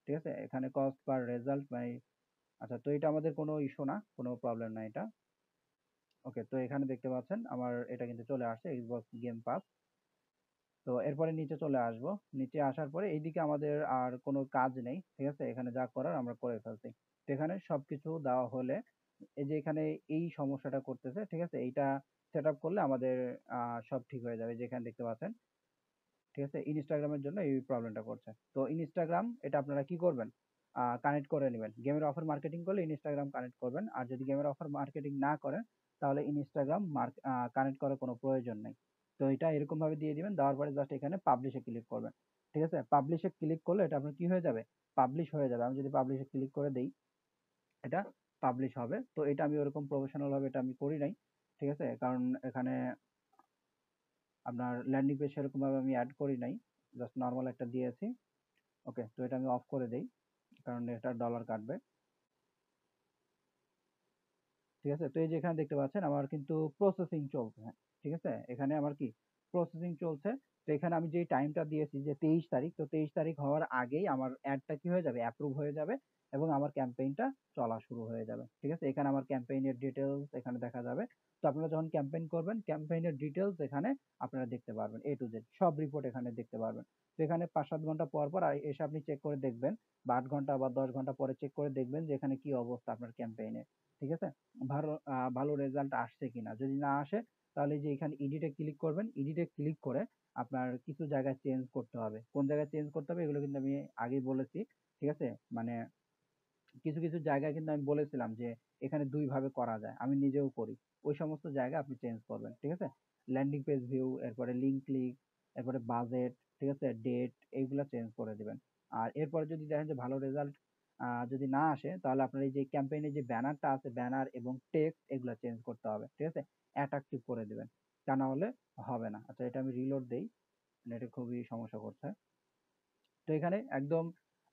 ঠিক আছে, এখানে কস্ট পার রেজাল্ট মানে, আচ্ছা, তো এটা আমাদের কোনো ইস্যু না, কোনো প্রবলেম না এটা। ওকে, তো এখানে দেখতে পাচ্ছেন আমার এটা কিন্তু চলে আসছে Xbox গেম পাস। তো এরপরে নিচে চলে আসবো। নিচে আসার পরে এইদিকে আমাদের আর কোনো কাজ নেই, ঠিক আছে? এখানে যা করার আমরা করে ফেলছি। তো এখানে সবকিছু দেওয়া হলে এই যে এখানে এই সমস্যাটা করতেছে, ঠিক আছে? এইটা সেট আপ করলে আমাদের সব ঠিক হয়ে যাবে। যে এখানে দেখতে পাচ্ছেন, ঠিক আছে? ইনস্টাগ্রামের জন্য এই প্রবলেমটা করছে। তো ইনস্টাগ্রাম এটা আপনারা কি করবেন? কানেক্ট করে নেবেন। গেমের অফার মার্কেটিং করলে ইনস্টাগ্রাম কানেক্ট করবেন। আর যদি গেমের অফার মার্কেটিং না করেন তাহলে ইনস্টাগ্রাম কানেক্ট করার কোনো প্রয়োজন নেই। তো এটা এরকম ভাবে দিয়ে দিবেন। দেওয়ার পরে জাস্ট এখানে পাবলিশে ক্লিক করবেন। ঠিক আছে? পাবলিশে ক্লিক করলে এটা আপনার কি হয়ে যাবে? পাবলিশ হয়ে যাবে। আমি যদি পাবলিশে ক্লিক করে দেই, এটা পাবলিশ হবে। তো এটা আমি ওরকম প্রফেশনাল ভাবে এটা আমি করি নাই। ঠিক আছে? কারণ এখানে আপনার ল্যান্ডিং পেজ সেরকম ভাবে আমি অ্যাড করি নাই। জাস্ট নরমাল একটা দিয়েছি। ওকে, তো এটা আমি অফ করে দেই, কারণ এটা ডলার কাটবে। ঠিক আছে? তো এই যে এখানে দেখতে পাচ্ছেন আমার কিন্তু প্রসেসিং চলছে। হ্যাঁ, ঠিক আছে? এখানে আমার কি প্রসেসিং চলছে। তো এখানে আমি যেই টাইমটা দিয়েছি যে 23 তারিখ, তো 23 তারিখ হওয়ার আগেই আমার অ্যাডটা কি হয়ে যাবে? অ্যাপ্রুভ হয়ে যাবে এবং আমার ক্যাম্পেইনটা চলা শুরু হয়ে যাবে। ঠিক আছে? এখানে আমার ক্যাম্পেইনের ডিটেইলস এখানে দেখা যাবে। তো আপনারা যখন ক্যাম্পেইন করবেন, ক্যাম্পেইনের ডিটেইলস এখানে আপনারা দেখতে পারবেন। A to Z সব রিপোর্ট এখানে দেখতে পারবেন। তো এখানে ৫-৭ ঘন্টা পর, পর এসে আপনি চেক করে দেখবেন, বা ৮ ঘন্টা বা ১০ ঘন্টা পরে চেক করে দেখবেন যে এখানে কি অবস্থা আপনার ক্যাম্পেইনের। ঠিক আছে? ভালো রেজাল্ট আসছে কিনা। যদি না আসে তাহলে এই যে এখানে এডিটে ক্লিক করবেন। এডিটে ক্লিক করে আপনার কিছু জায়গায় চেঞ্জ করতে হবে। কোন জায়গায় চেঞ্জ করতে হবে এগুলো কিন্তু আমি আগেই বলেছি। ঠিক আছে? মানে কিছু, কিছু জায়গায় কিন্তু আমি বলেছিলাম যে এখানে ২ ভাবে করা যায়। আমি নিজেও করি। ওই সমস্ত জায়গায় আপনি চেঞ্জ করবেন। ঠিক আছে? ল্যান্ডিং পেজ ভিউ, এরপরে লিঙ্ক ক্লিক, এরপরে বাজেট, ঠিক আছে? ডেট এইগুলা চেঞ্জ করে দিবেন। আর এরপরে যদি দেখেন যে ভালো রেজাল্ট যদি না আসে তাহলে আপনার এই যে ক্যাম্পেইনের যে ব্যানারটা আছে, ব্যানার এবং টেক্সট এগুলা চেঞ্জ করতে হবে। ঠিক আছে? অ্যাট্রাকটিভ করে দিবেন। তা না হলে হবে না। আচ্ছা, এটা আমি রিলোড দেই। নেটে খুবই সমস্যা করছে। তো এখানে একদম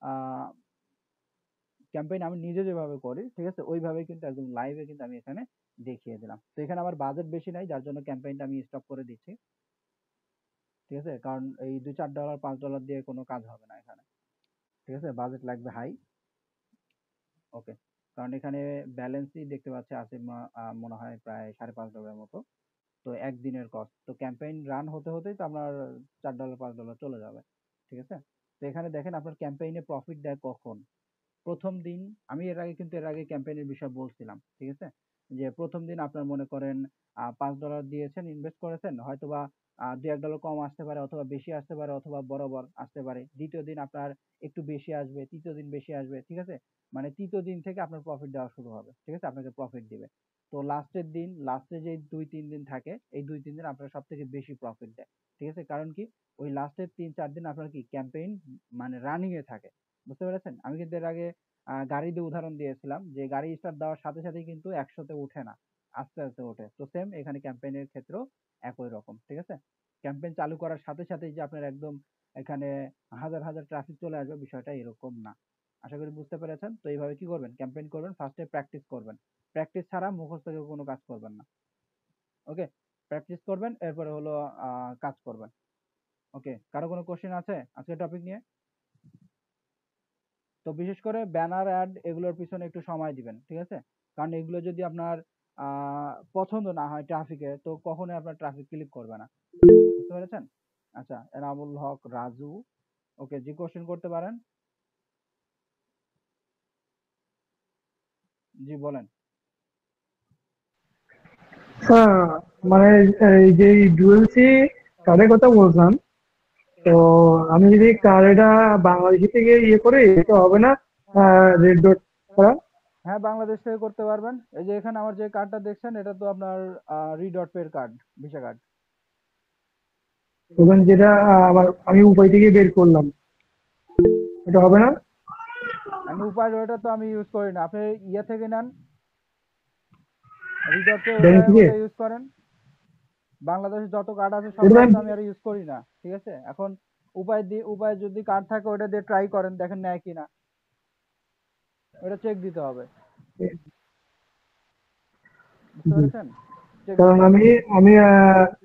আ ক্যাম্পেইন আমি নিজে যেভাবে করি, ঠিক আছে? ওইভাবেই কিন্তু একদম লাইভে কিন্তু আমি এখানে দেখিয়ে দিলাম। তো এখানে আমার বাজেট বেশি নাই, যার জন্য ক্যাম্পেইনটা আমি স্টপ করে দিচ্ছি। ঠিক আছে? কারণ এই $2-4 $5 দিয়ে কোনো কাজ হবে না এখানে। ঠিক আছে? বাজেট লাগবে হাই। ওকে। কারণ এখানে ব্যালেন্সই দেখতে পাচ্ছি আছে মনে হয় প্রায় $5.5 মতো। তো একদিনের কস্ট। তো ক্যাম্পেইন রান হতে হতেই তো আপনার $4 $5 চলে যাবে। ঠিক আছে? তো এখানে দেখেন আপনার ক্যাম্পেইনে প্রফিট দেয় কখন? প্রথম দিন আমি এর আগে ক্যাম্পেইনের বিষয়ে বলছিলাম। ঠিক আছে? যে প্রথম দিন আপনার মনে করেন $5 দিয়েছেন, ইনভেস্ট করেছেন। হয়তোবা $2-1 কম আসতে পারে অথবা বেশি আসতে পারে অথবা বরাবর আসতে পারে। দ্বিতীয় দিন আপনার একটু বেশি আসবে, তৃতীয় দিন বেশি আসবে। ঠিক আছে? মানে তৃতীয় দিন থেকে আপনার প্রফিট দেওয়া শুরু হবে। ঠিক আছে? আপনাকে প্রফিট দিবে। তো লাস্টে যে ২-৩ দিন থাকে, এই ২-৩ দিন আপনার সবথেকে বেশি প্রফিট দেয়। ঠিক আছে? কারণ কি? ওই লাস্টের ৩-৪ দিন আপনার কি ক্যাম্পেইন মানে রানিং এ থাকে। বুঝতে পেরেছেন? আমি কিন্তু এর আগে গাড়ি দিয়ে উদাহরণ দিয়েছিলাম যে গাড়ি স্টার্ট দেওয়ার সাথে সাথেই কিন্তু ১০০ তে ওঠে না। আস্তে, আস্তে ওঠে। তো সেম এখানে ক্যাম্পেইনের ক্ষেত্রেও একই রকম। ঠিক আছে? ক্যাম্পেইন চালু করার সাথে সাথেই যে আপনার একদম এখানে হাজার, হাজার ট্রাফিক চলে আসবে বিষয়টা এরকম না। আশা করি বুঝতে পেরেছেন। তো এইভাবে কি করবেন? ক্যাম্পেইন করবেন, ফার্স্ট এ প্র্যাকটিস করবেন। প্র্যাকটিস ছাড়া মুখস্থ করে কোনো কাজ করবেন না। ওকে? প্র্যাকটিস করবেন, এরপরে হলো কাজ করবেন। ওকে? কারো কোনো কোয়েশ্চেন আছে আজকের টপিক নিয়ে? তো বিশেষ করে ব্যানার অ্যাড এগুলোর পিছনে একটু সময় দিবেন। ঠিক আছে? কারণ এগুলো যদি আপনার পছন্দ না হয় ট্রাফিকে, তো কখনোই আপনার ট্রাফিক ক্লিক করবে না। বুঝতে পেরেছেন? আচ্ছা, এনামুল হক রাজু। ওকে, জি কোশ্চেন করতে পারেন। জি বলেন। হ্যাঁ, মানে এই যে ডুয়েলসি কার্ডের কথা বললাম, তো আমি যদি কার্ডটা বাংলাদেশি থেকে ইয়ে করে তো হবে না, রেড ডট করা? হ্যাঁ, বাংলাদেশ থেকে করতে পারবেন। এই যে এখানে আমার যে কার্ডটা দেখছেন এটা তো আপনার রি.পে এর কার্ড, ভিসা কার্ড। ওখানে যেটা আমি উপায় থেকে বের করলাম, এটা হবে না? আমি উপায় ওটা তো আমি ইউজ করি না। আপনি ইয়ে থেকে নেন, রি.পে ব্যাংক ওটা থেকে? ওটা ইউজ করেন। বাংলাদেশে যত কার্ড আছে সব ওটা তো কার্ড আমি তো আমি আর ইউজ করি না। ঠিক আছে? এখন উপায় যদি কার্ড থাকে ওটা দিয়ে ট্রাই করেন, দেখেন নেয় কিনা। ওটা চেক দিতে হবে। বুঝতে জি। পেরেছেন? চেক কারণ দিতে হবে। আমি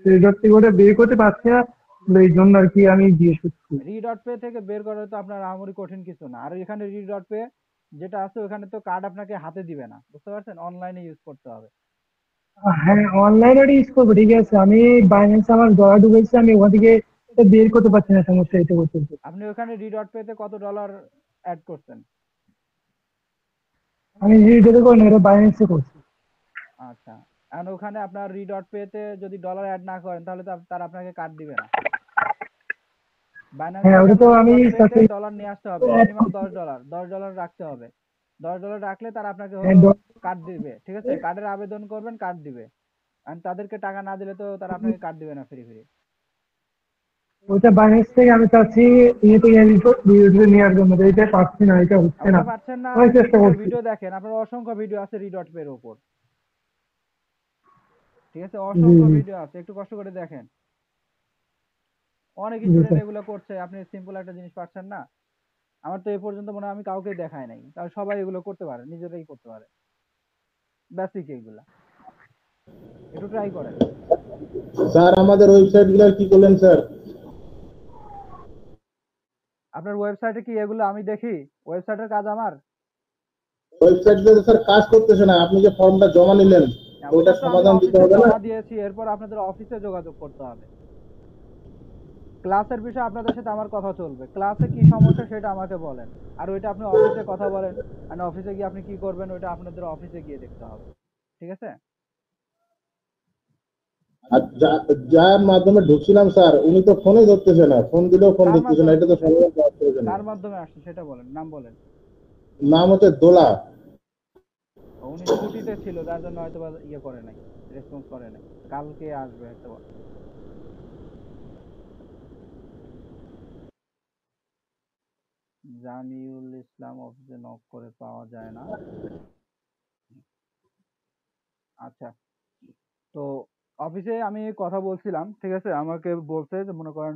রেড ডট থেকে ওটা বের করতে পারছি না, এই জন্য আর কি আমি জিজ্ঞেস করছি। রি.পে থেকে বের করা তো আপনার আহামরি কঠিন কিছু না। আর এখানে রি.পে যেটা আছে ওখানে তো কার্ড আপনাকে হাতে দিবে না। বুঝতে পারছেন? অনলাইনে ইউজ করতে হবে। হ্যাঁ, অনলাইনে ইউজ করবো, ঠিক আছে। আমি বাইন্যান্স আমার ডলার ঢুকেছে, আমি ওখান থেকে এটা বের করতে পারছি না, সমস্যা এটা করতে। আপনি ওখানে রিডট পেতে কত ডলার অ্যাড করছেন? আমি যেটা করি না, এটা বাইন্যান্সে করছি। আচ্ছা, আর ওখানে আপনার রিডট পেতে যদি ডলার অ্যাড না করেন তাহলে তো তারা আপনাকে কার্ড দিবে না। বাইন্যান্স হ্যাঁ, থেকে ওটা তো আপনার আমি রিডট পেতে সাথে ডলার নিয়ে আসতে হবে, অ্যাড মিনিমাম করছি। $10 রাখতে হবে। $10 রাখলে তারা আপনাকে হ্যাঁ, হলো কার্ড দিবে, ঠিক আছে? কার্ডের আবেদন করবেন, কার্ড দিবে। আর তাদেরকে টাকা না দিলে তো তারা আপনাকে কার্ড দিবে না ফ্রি। ওইটা বাইন্যান্স থেকে আমি চাচ্ছি ইয়ে থেকে ভিডিও নেওয়ার জন্য, তো এটা পাচ্ছি না, এটা হচ্ছে না। ওটা পাচ্ছেন না, অনেক চেষ্টা ইউটিউবে করছি। ভিডিও দেখেন, আপনার অসংখ্য ভিডিও আছে রিডট পের উপর, ঠিক আছে? জি অসংখ্য জি ভিডিও আছে, একটু কষ্ট করে দেখেন। অনেক জি স্টুডেন্ট স্যার। এগুলো করছে, আপনি সিম্পল একটা জিনিস পারছেন না। আমার তো এ পর্যন্ত মনে হয় আমি কাউকে দেখাই নাই, তাহলে সবাই এগুলো করতে পারে, নিজেরাই করতে পারে, বেসিক এগুলা। একটু ট্রাই করেন। স্যার আমাদের ওয়েবসাইট গুলো কি করলেন স্যার? আপনার ওয়েবসাইটে কি এগুলো আমি দেখি? ওয়েবসাইটের কাজ আমার। ওয়েবসাইট গুলো স্যার কাজ করতেছে না, আপনি যে ফর্মটা জমা নিলেন ওটা ওটার তো আমি সমাধান দিতে অফিসে হবে না? জমা দিয়েছি, এরপর আপনাদের অফিসে যোগাযোগ করতে হবে। ক্লাসের বিষয়ে আপনাদের সাথে আমার কথা চলবে, ক্লাসে কি সমস্যা সেটা আমাকে বলেন। আর ওইটা আপনি অফিসে কথা বলেন, আর অফিসে গিয়ে আপনি কি করবেন ওইটা আপনাদের অফিসে গিয়ে দেখতে হবে, ঠিক আছে? আর যার মাধ্যমে ঢুকছিলাম স্যার উনি তো ফোনই ধরতেছে না, ফোন দিলেও ফোন কার ধরতেছে না, মাধ্যমে এটা তো সমাধান করা প্রয়োজন। কার মাধ্যমে আসছে সেটা বলেন, নাম বলেন। নাম হচ্ছে দোলা। উনি ছুটিতে ছিল যার জন্য হয়তো বা ইয়ে করে নাই, রেসপন্স করে নাই। কালকে আসবে হয়তো বা। জামিউল ইসলাম অফিসে নক করে পাওয়া যায় না। আচ্ছা, তো অফিসে আমি কথা বলছিলাম, ঠিক আছে? আমাকে বলছে যে মনে করেন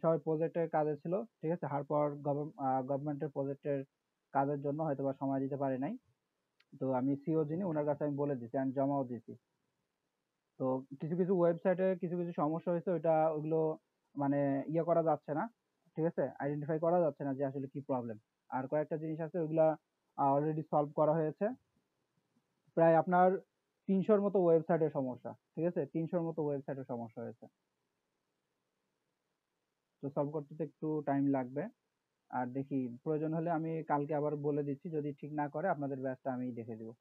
সবাই প্রজেক্টের কাজে ছিল, ঠিক আছে? তারপর গভর্নমেন্টের প্রজেক্টের কাজের জন্য হয়তো বা সময় দিতে পারি নাই। তো আমি সিও যিনি ওনার কাছে আমি বলে দিচ্ছি, আমি জমাও দিচ্ছি। তো কিছু কিছু ওয়েবসাইটে কিছু কিছু সমস্যা হয়েছে, ওগুলো মানে ইয়ে করা যাচ্ছে না, ঠিক আছে? আইডেন্টিফাই করা যাচ্ছে না যে আসলে কি প্রবলেম। আর কয়েকটা জিনিস আছে ওইগুলা অলরেডি সলভ করা হয়েছে। প্রায় আপনার 300-র মতো ওয়েবসাইটের সমস্যা, ঠিক আছে? 300-র মতো ওয়েবসাইটের সমস্যা হয়েছে। তো সলভ করতে তো একটু টাইম লাগবে। আর দেখি প্রয়োজন হলে আমি কালকে আবার বলে দিচ্ছি, যদি ঠিক না করে আপনাদের ব্যাচটা আমি দেখে দেবো।